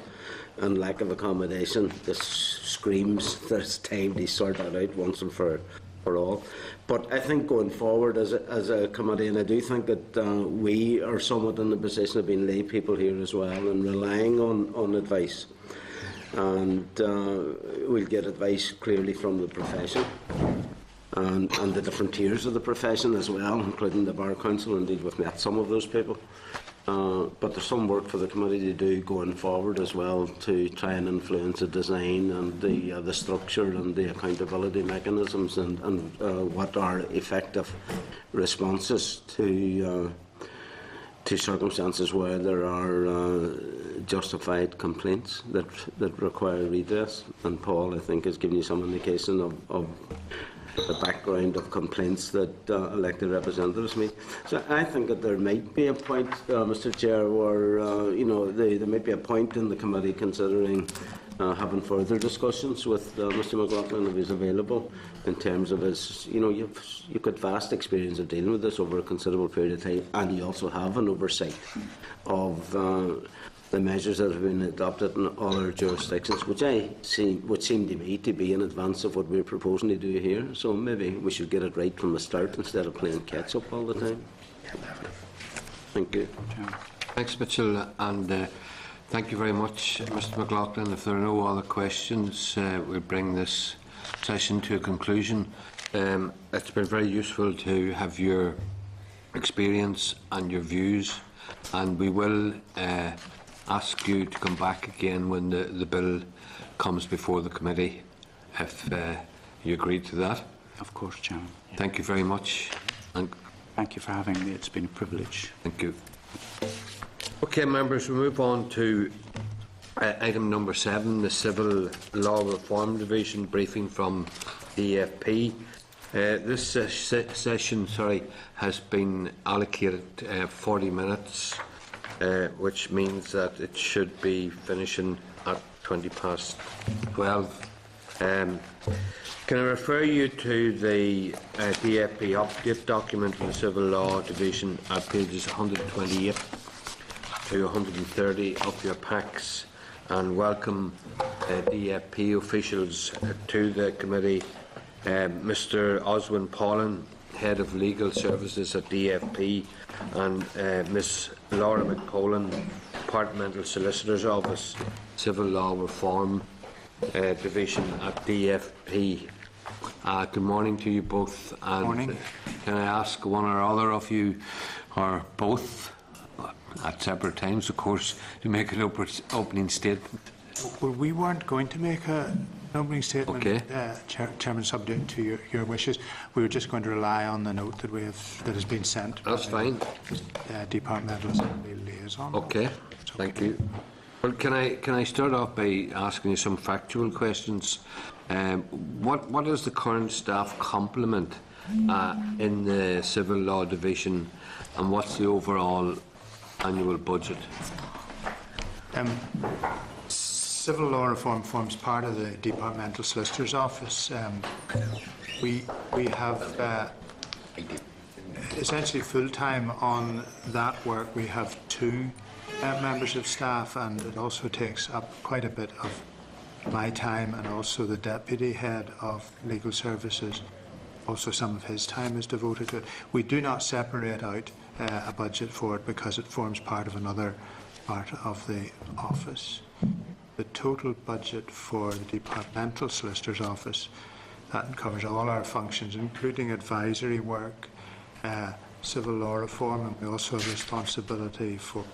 and lack of accommodation. This screams that it's time to sort that out once and for all. But I think going forward as a committee, and I do think that we are somewhat in the position of being lay people here as well and relying on advice. And we'll get advice clearly from the profession and the different tiers of the profession as well, including the Bar Council. Indeed, we've met some of those people. But there's some work for the committee to do going forward as well to try and influence the design and the structure and the accountability mechanisms and what are effective responses to circumstances where there are justified complaints that require redress. And Paul, I think, has given you some indication of the background of complaints that elected representatives make. So I think that there might be a point, Mr. Chair, where there might be a point in the committee considering having further discussions with Mr. McLaughlin if he's available, in terms of his, you've got vast experience of dealing with this over a considerable period of time, and you also have an oversight of the measures that have been adopted in other jurisdictions, which would seem to me to be in advance of what we're proposing to do here. So maybe we should get it right from the start instead of playing catch-up all the time. Thank you. Thanks, Mitchell, and thank you very much, Mr. McLaughlin. If there are no other questions, we'll bring this session to a conclusion. It's been very useful to have your experience and your views, and we will ask you to come back again when the bill comes before the committee, if you agree to that. Of course, Chairman. Thank you very much. And thank you for having me. It's been a privilege. Thank you. Okay, members, we move on to item number 7, the Civil Law Reform Division briefing from the EFP. This session has been allocated 40 minutes. Which means that it should be finishing at 12:20. Can I refer you to the DFP update document in the Civil Law Division at pages 128 to 130 of your packs, and welcome DFP officials to the committee. Mr. Oswin Paulin, Head of Legal Services at DFP, and Ms. Laura McPolin, Departmental Solicitor's Office, Civil Law Reform Division at DFP. Good morning to you both. And morning. Can I ask one or other of you, or both, at separate times, of course, to make an opening statement? Well, we weren't going to make an opening statement, Okay. Chairman, subject to your wishes. We were just going to rely on the note that that has been sent. That's fine. Departmental Assembly liaison. Okay. Thank you. Well, can I start off by asking you some factual questions? What is the current staff complement in the Civil Law Division, and what's the overall annual budget? Civil law reform forms part of the Departmental Solicitor's Office. We have essentially full-time on that work. We have 2 members of staff, and it also takes up quite a bit of my time, and also the Deputy Head of Legal Services. Also, some of his time is devoted to it. We do not separate out a budget for it because it forms part of another part of the office. The total budget for the Departmental Solicitor's Office, that covers all our functions, including advisory work, civil law reform, and we also have responsibility for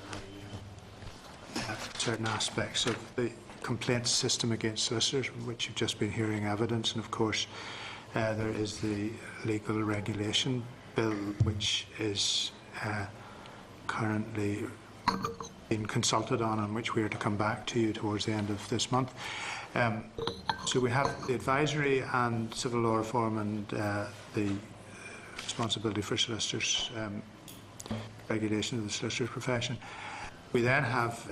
certain aspects of the complaints system against solicitors, which you've just been hearing evidence, and of course there is the legal regulation bill, which is currently being consulted on which we are to come back to you towards the end of this month. So we have the advisory and civil law reform and the responsibility for solicitors, regulation of the solicitor's profession. We then have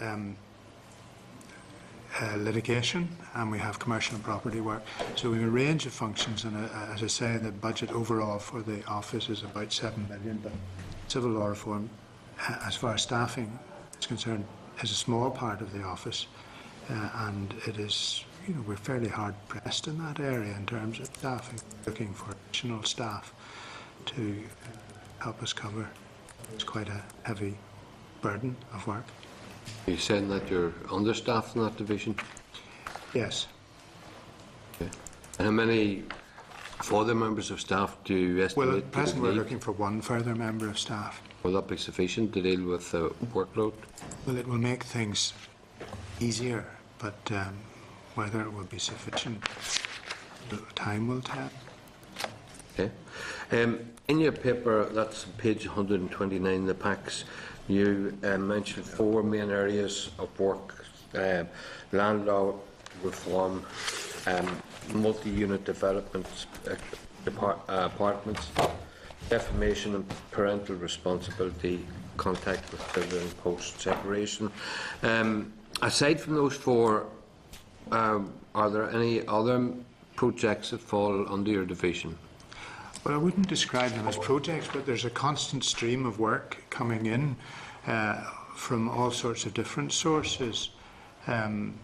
litigation, and we have commercial and property work. So we have a range of functions, and as I say, the budget overall for the office is about 7 million, but civil law reform, as far as staffing is concerned, is a small part of the office, and it is, we're fairly hard pressed in that area in terms of staffing, looking for additional staff to help us cover. It's quite a heavy burden of work. Are you saying that you're understaffed in that division? Yes. Okay. And how many further members of staff do you estimate? Well, at present we're looking for 1 further member of staff. Will that be sufficient to deal with the workload? Well, it will make things easier, but whether it will be sufficient, time will tell. Okay. In your paper, that's page 129 in the packs, you mentioned 4 main areas of work: land law reform, multi-unit developments, apartments, defamation and parental responsibility, contact with children post-separation. Aside from those 4, are there any other projects that fall under your division? Well, I wouldn't describe them as projects, but there's a constant stream of work coming in from all sorts of different sources. Can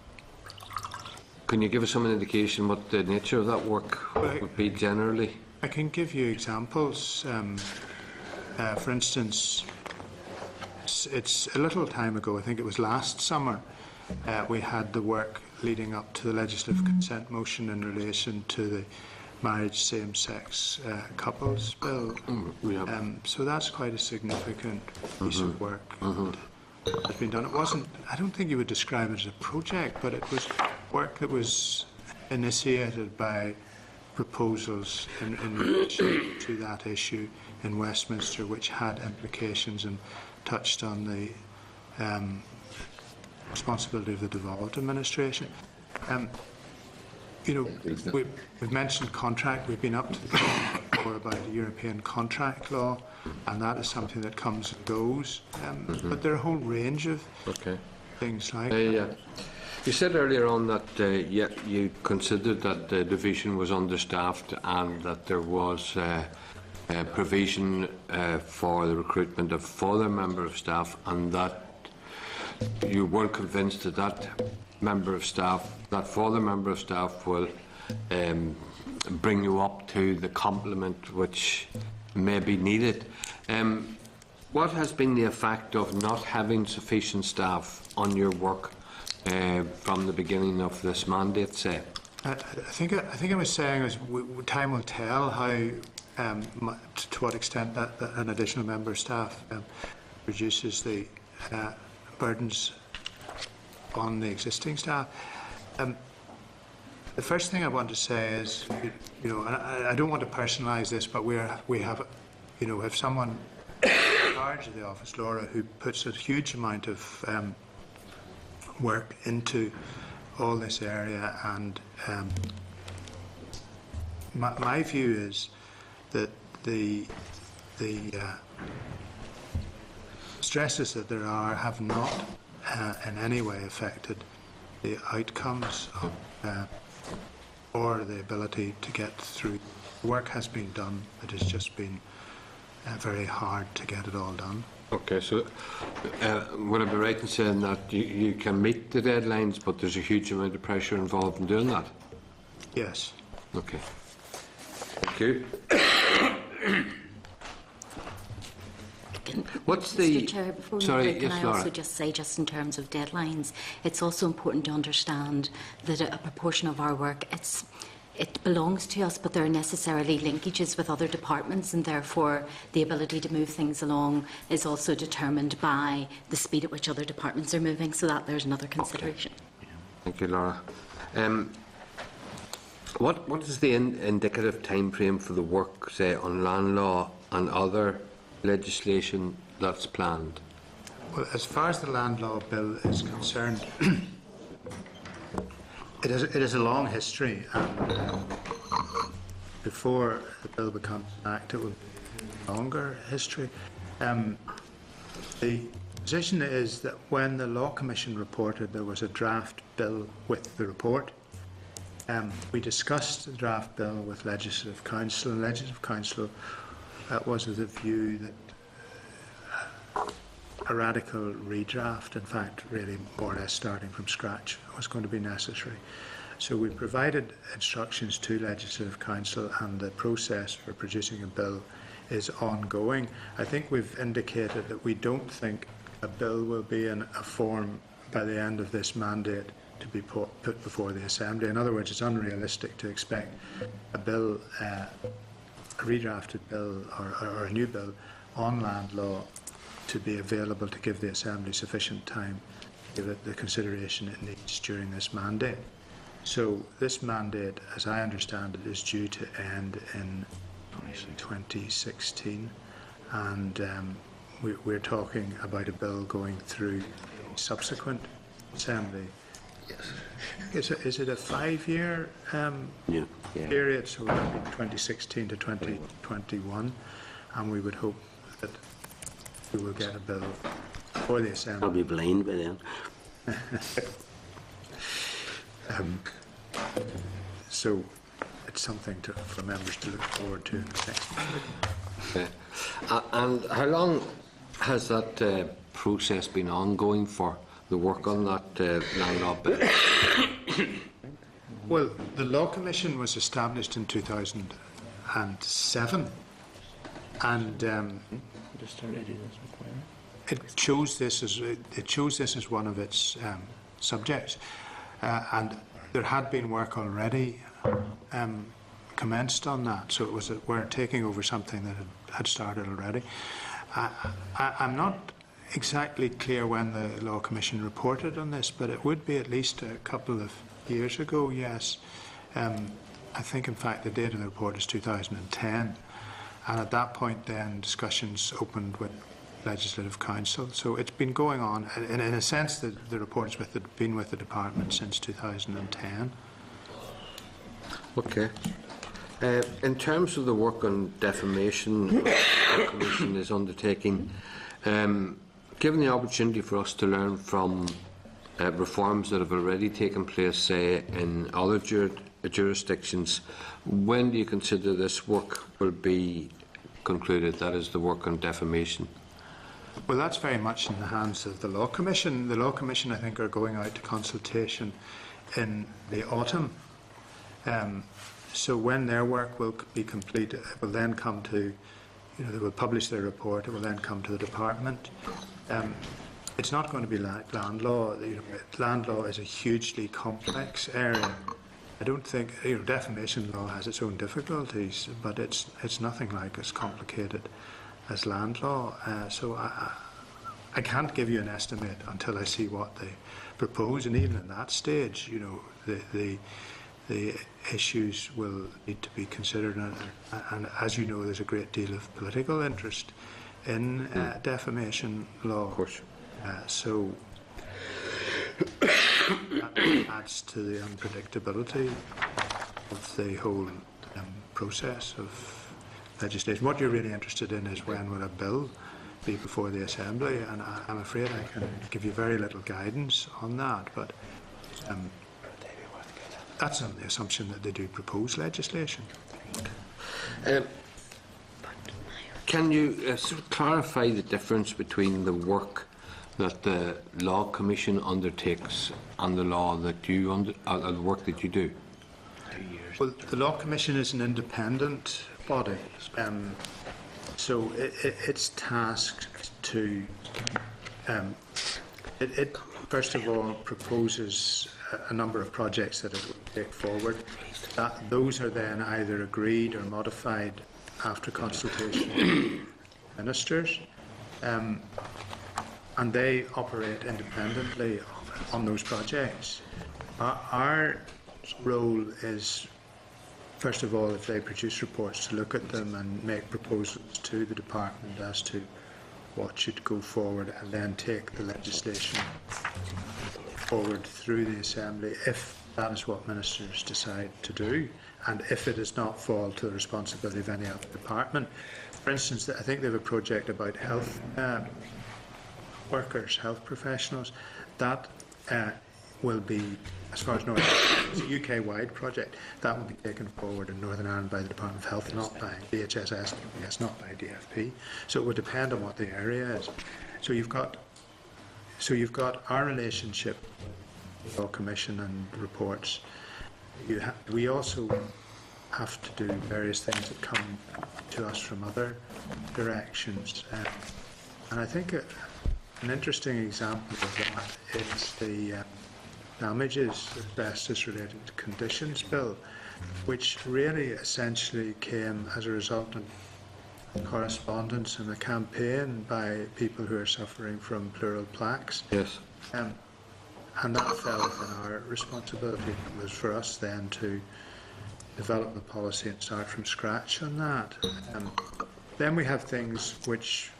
you give us some indication what the nature of that work would be generally? I can give you examples. For instance, it's a little time ago, I think it was last summer, we had the work leading up to the legislative consent motion in relation to the marriage same-sex couples bill. So that's quite a significant piece of work that has been done. It wasn't, I don't think you would describe it as a project, but it was work that was initiated by proposals in relation to that issue in Westminster, which had implications and touched on the responsibility of the devolved administration. We've mentioned contract. We've been up to the before about the European contract law, and that is something that comes and goes. But there are a whole range of things like that. You said earlier on that you considered that the division was understaffed and that there was provision for the recruitment of further member of staff, and that you were convinced that that member of staff, that further member of staff, will bring you up to the complement which may be needed. What has been the effect of not having sufficient staff on your work from the beginning of this mandate, say? I think I was saying is time will tell how to what extent that an additional member of staff reduces the burdens on the existing staff. The first thing I want to say is, you know, and I don't want to personalise this, but we have, you know, have someone in charge of the office, Laura, who puts a huge amount of work into all this area, and my view is that the stresses that there are have not in any way affected the outcomes of, or the ability to get through. Work has been done, it has just been very hard to get it all done. Okay, so would I be right in saying that you can meet the deadlines, but there's a huge amount of pressure involved in doing that? Yes. Okay. Thank you. What's the... Mr. Chair, before Sorry, we break, yes, can I Laura. also just say, just in terms of deadlines, it's also important to understand that a proportion of our work, it belongs to us, but there are necessarily linkages with other departments, and therefore the ability to move things along is also determined by the speed at which other departments are moving, so that there's another consideration. Okay. Thank you, Laura. What is the indicative time frame for the work, say, on land law and other legislation that's planned? Well, as far as the land law bill is concerned, it is a long history, and before the bill becomes an act, it will be a longer history. The position is that when the Law Commission reported, there was a draft bill with the report. We discussed the draft bill with Legislative Council, and Legislative Council was of the view that a radical redraft, in fact, really more or less starting from scratch, was going to be necessary. So we provided instructions to Legislative Council, and the process for producing a bill is ongoing. I think we've indicated that we don't think a bill will be in a form by the end of this mandate to be put before the Assembly. In other words, it's unrealistic to expect a bill, a redrafted bill or a new bill on land law to be available to give the Assembly sufficient time to give it the consideration it needs during this mandate. So this mandate, as I understand it, is due to end in 2016, and we're talking about a bill going through subsequent Assembly. Yes. Is it a 5-year period? So it would be 2016 to 2021, and we would hope that we will get a bill for the Assembly. I'll be blind by then. So it's something for members to look forward to in the next meeting. Okay. And how long has that process been ongoing for, the work on that land law bill? Well, the Law Commission was established in 2007, and it chose this as one of its subjects, and there had been work already commenced on that. So it was we're taking over something that had started already. I'm not exactly clear when the Law Commission reported on this, but it would be at least a couple of years ago, yes. I think, in fact, the date of the report is 2010. And at that point, then, discussions opened with Legislative Council. So it's been going on. In a sense, the report has been with the department since 2010. Okay. In terms of the work on defamation the Commission is undertaking, given the opportunity for us to learn from reforms that have already taken place, say, in other jurisdictions, when do you consider this work will be concluded, that is, the work on defamation? Well, that's very much in the hands of the Law Commission. The Law Commission, I think, are going out to consultation in the autumn. So when their work will be complete, it will then come to, they will publish their report. It will then come to the department. It's not going to be like land law. Land law is a hugely complex area. I don't think defamation law has its own difficulties, but it's nothing like as complicated as land law. So I can't give you an estimate until I see what they propose, and even at that stage, the issues will need to be considered, and as you know, there's a great deal of political interest in defamation law. Of course. So that adds to the unpredictability of the whole process of legislation. What you're really interested in is when will a bill be before the Assembly, and I'm afraid I can give you very little guidance on that, but that's on the assumption that they do propose legislation. Can you sort of clarify the difference between the work that the Law Commission undertakes and the law that you the work that you do? Well, the Law Commission is an independent body, so it's tasked to it first of all proposes a number of projects that it will take forward. Those are then either agreed or modified after consultation with ministers, and they operate independently on those projects. Our role is, first of all, if they produce reports, to look at them and make proposals to the department as to what should go forward, and then take the legislation forward through the Assembly if that is what ministers decide to do, and if it does not fall to the responsibility of any other department. For instance, I think they have a project about health workers, health professionals. That will be, as far as Northern Ireland, it's a UK-wide project. That will be taken forward in Northern Ireland by the Department of Health, not by DHSS, yes, not by DFP. So it would depend on what the area is. So you've got our relationship with the Law Commission and reports. We also have to do various things that come to us from other directions. And I think an interesting example of that is the damages asbestos-related conditions bill, which really essentially came as a result of correspondence and a campaign by people who are suffering from pleural plaques. Yes. And that fell within our responsibility. It was for us then to develop the policy and start from scratch on that. Then we have things which,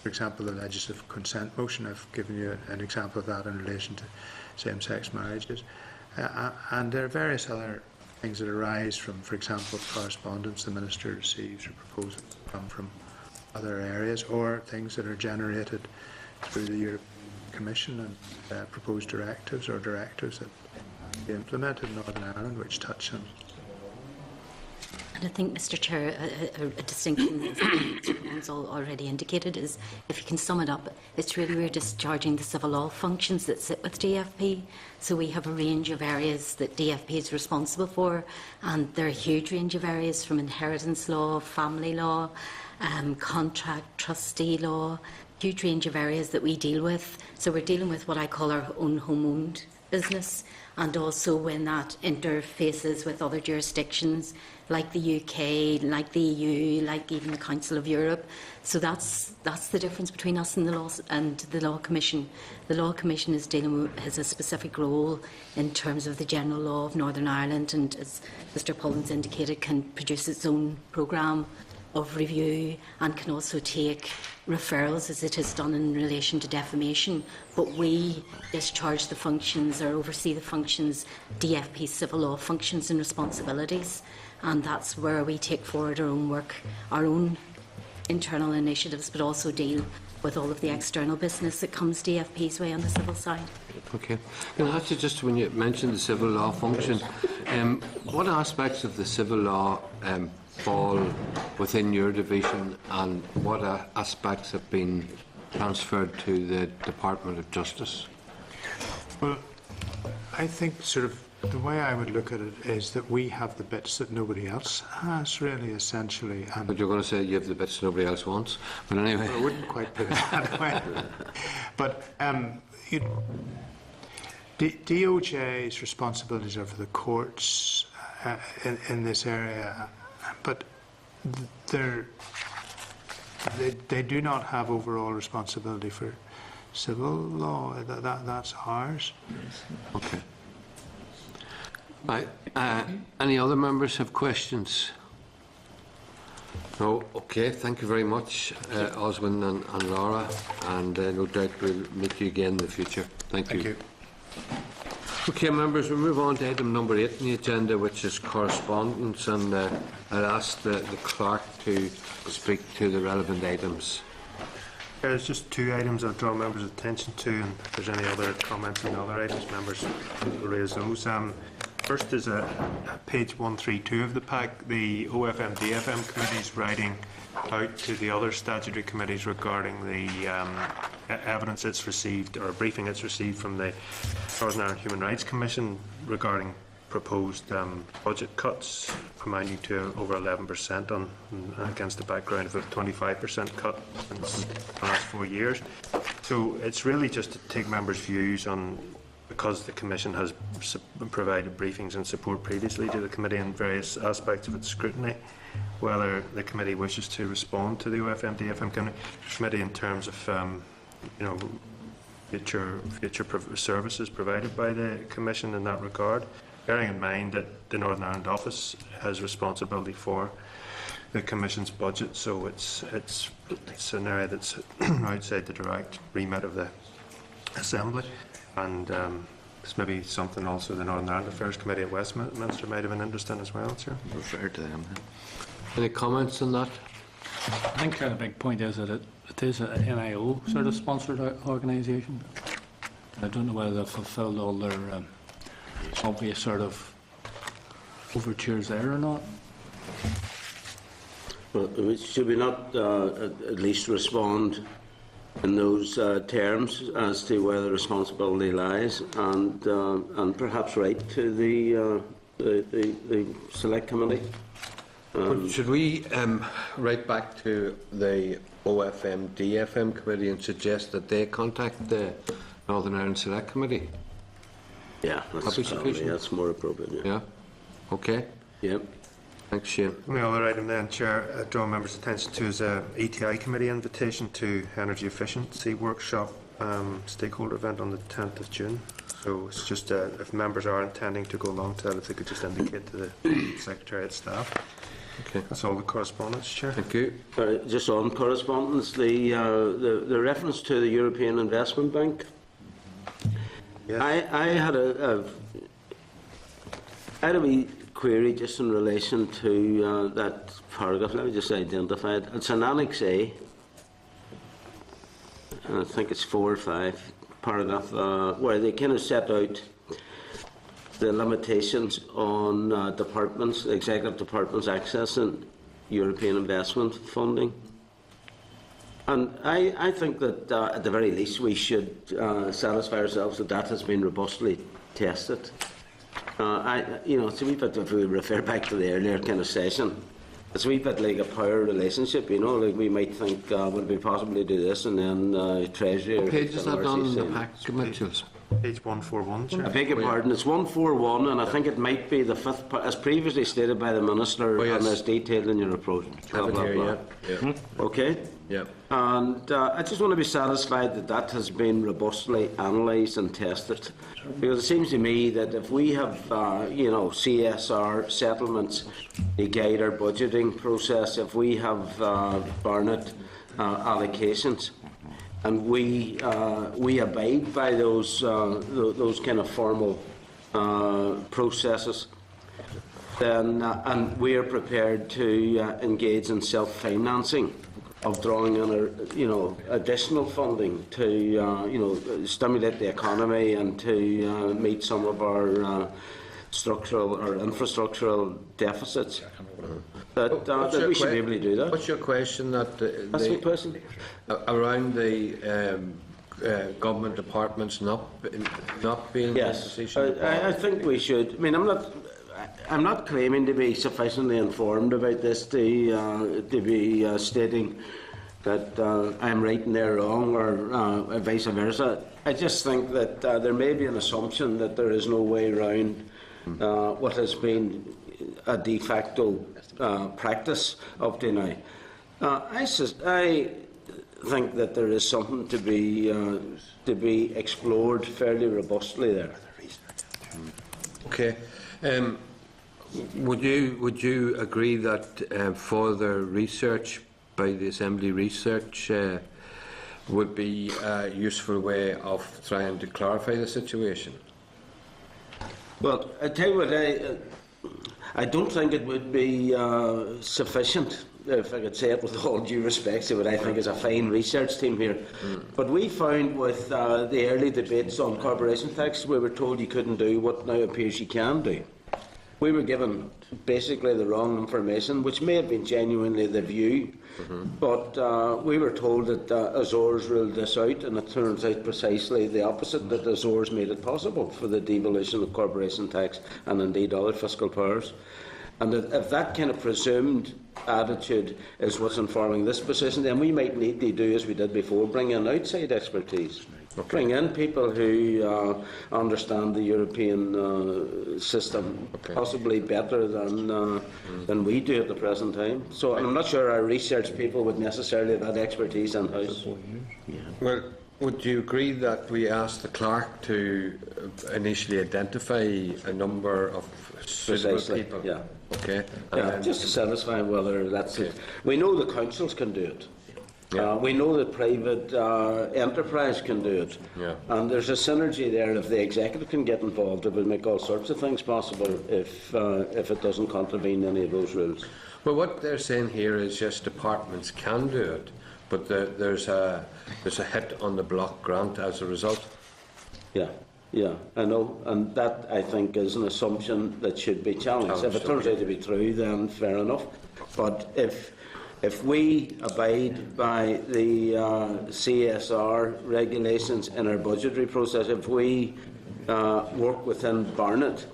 for example, the legislative consent motion. I've given you an example of that in relation to same-sex marriages. And there are various other things that arise from, for example, correspondence the Minister receives or proposals that come from other areas, or things that are generated through the European Commission and proposed directives or directives that be implemented in Northern Ireland which touch on. And I think, Mr. Chair, a distinction that Mr. already indicated is, if you can sum it up, it's really we're discharging the civil law functions that sit with DFP. So we have a range of areas that DFP is responsible for, and there are a huge range of areas from inheritance law, family law, contract, trustee law, huge range of areas that we deal with. So we're dealing with what I call our own home-owned business, and also when that interfaces with other jurisdictions like the UK, like the EU, like even the Council of Europe. So that's the difference between us and the Law Commission. The Law Commission has a specific role in terms of the general law of Northern Ireland, and as Mr. Pullins indicated, can produce its own programme of review and can also take referrals, as it has done in relation to defamation. But we discharge the functions or oversee the functions, DFP civil law functions and responsibilities, and that's where we take forward our own work, our own internal initiatives, but also deal with all of the external business that comes DFP's way on the civil side. Okay. Can I ask you, just when you mentioned the civil law function, what aspects of the civil law fall within your division, and what aspects have been transferred to the Department of Justice? Well, I think sort of the way I would look at it is that we have the bits that nobody else has, really, essentially. And But you're going to say you have the bits nobody else wants. But anyway. I wouldn't quite put it that way. But DOJ's responsibilities are for the courts in this area, but they do not have overall responsibility for civil law. That's ours. Okay. Right. Any other members have questions? No. Okay. Thank you very much, Oswin and Laura, and no doubt we'll meet you again in the future. Thank you. Thank you. Okay, members, we'll move on to item number 8 on the agenda, which is correspondence, and I'll ask the clerk to speak to the relevant items. There's just 2 items I'll draw members' attention to, and if there's any other comments on the other items, members will raise those. First is page 132 of the pack. The OFM DFM committee's writing out to the other statutory committees regarding the evidence it's received, or a briefing it's received from the Northern Ireland Human Rights Commission regarding proposed budget cuts, amounting to over 11% against the background of a 25% cut in the last 4 years. So it's really just to take members' views on, because the Commission has provided briefings and support previously to the committee in various aspects of its scrutiny, whether the committee wishes to respond to the OFM DFM committee in terms of future services provided by the Commission in that regard, bearing in mind that the Northern Ireland office has responsibility for the Commission's budget, so it's an area that's outside the direct remit of the Assembly, and it's maybe something also the Northern Ireland Affairs Committee at Westminster might have an interest in as well, Chair. Refer to them. Any comments on that? I think the big point is that it is an NIO sort of sponsored organisation. I don't know whether they've fulfilled all their obvious sort of overtures there or not. Well, should we not at least respond in those terms as to where the responsibility lies, and perhaps write to the select committee? Should we write back to the OFM DFM committee and suggest that they contact the Northern Ireland Select Committee? Yeah, that's more appropriate. Yeah. Okay. Yep. Thanks, Shane. The other item then, Chair, draw members' attention to is a ETI committee invitation to energy efficiency workshop stakeholder event on the 10th of June. So it's just if members are intending to go along to that, if they could just indicate to the Secretariat staff. Okay. That's all the correspondence, Chair. Thank you. Just on correspondence, the reference to the European Investment Bank. Yes. I had a wee query just in relation to that paragraph. Let me just identify it. It's an Annex A. I think it's 4 or 5 paragraph where they kind of set out the limitations on departments, executive departments accessing European investment funding. And I think that at the very least we should satisfy ourselves that that has been robustly tested. It's a wee bit, if we refer back to the earlier kind of session, it's a wee bit like a power relationship, like we might think, would we possibly do this, and then Treasury... What page is that on in the pack, Mitchell? Page 141, Chair. I beg your pardon, it's 141, and I think it might be the 5th, as previously stated by the Minister, and as detailed in your approach. Blah, blah, blah. Yeah. Okay? Yeah. And I just want to be satisfied that that has been robustly analysed and tested. Because it seems to me that if we have, CSR settlements, they guide our budgeting process, if we have Barnett allocations, and we abide by those kind of formal processes, then and we are prepared to engage in self-financing of drawing in, additional funding to, stimulate the economy and to meet some of our structural or infrastructural deficits. that we should be able to do that. What's your question? That's my question. Around the government departments not being in a Yes, position? I think we should. I mean, I'm not claiming to be sufficiently informed about this to be stating that I'm right and they're wrong, or vice versa. I just think that there may be an assumption that there is no way around what has been a de facto practice up to now. I think that there is something to be explored fairly robustly there. Okay. Would you agree that further research by the Assembly Research would be a useful way of trying to clarify the situation? Well, I tell you what, I don't think it would be sufficient, if I could say it with all due respect to what I think is a fine research team here. But we found with the early debates on corporation tax, we were told you couldn't do what now appears you can do. We were given basically the wrong information, which may have been genuinely the view, but we were told that Azores ruled this out, and it turns out precisely the opposite, that Azores made it possible for the devolution of corporation tax and indeed other fiscal powers. And if that kind of presumed attitude is what's informing this position, then we might need to do as we did before, bring in outside expertise. Okay. Bring in people who understand the European system possibly better than we do at the present time. So I'm not sure our research people would necessarily have that expertise in-house. Well, would you agree that we asked the clerk to initially identify a number of suitable people? Yeah. Okay. Yeah, just to satisfy whether that's it. We know the councils can do it. Yeah. We know that private enterprise can do it. Yeah. And there's a synergy there. If the executive can get involved, it will make all sorts of things possible if it doesn't contravene any of those rules. Well, what they're saying here is just departments can do it, but there's a hit on the block grant as a result. Yeah. Yeah, I know, and that I think is an assumption that should be challenged. If it turns out to be true, then fair enough. But if we abide by the CSR regulations in our budgetary process, if we work within Barnett,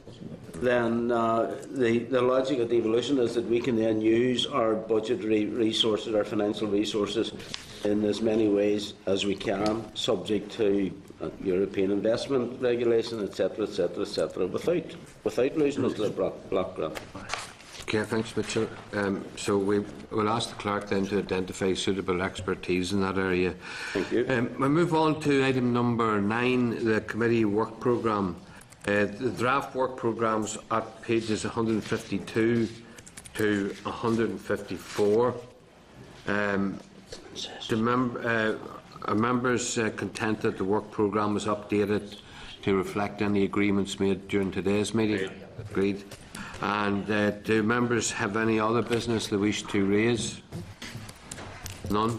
then the logic of devolution is that we can then use our budgetary resources, our financial resources, in as many ways as we can, subject to European investment regulation, etc., etc., etc., without losing us to the block grant. Okay, thanks, Mitchell. So we will ask the clerk then to identify suitable expertise in that area. Thank you. We'll move on to item number 9, the committee work programme. The draft work programme's at pages 152 to 154. Are members content that the work programme was updated to reflect any agreements made during today's meeting? Agreed. And do members have any other business they wish to raise? None?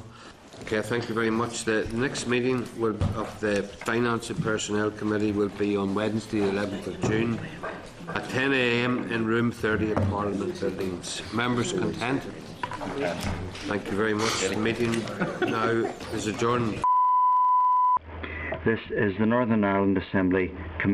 Okay, thank you very much. The next meeting of the Finance and Personnel Committee will be on Wednesday, the 11th of June at 10 a.m. in room 30 of Parliament Buildings. Members content? Thank you very much. The meeting now is adjourned. This is the Northern Ireland Assembly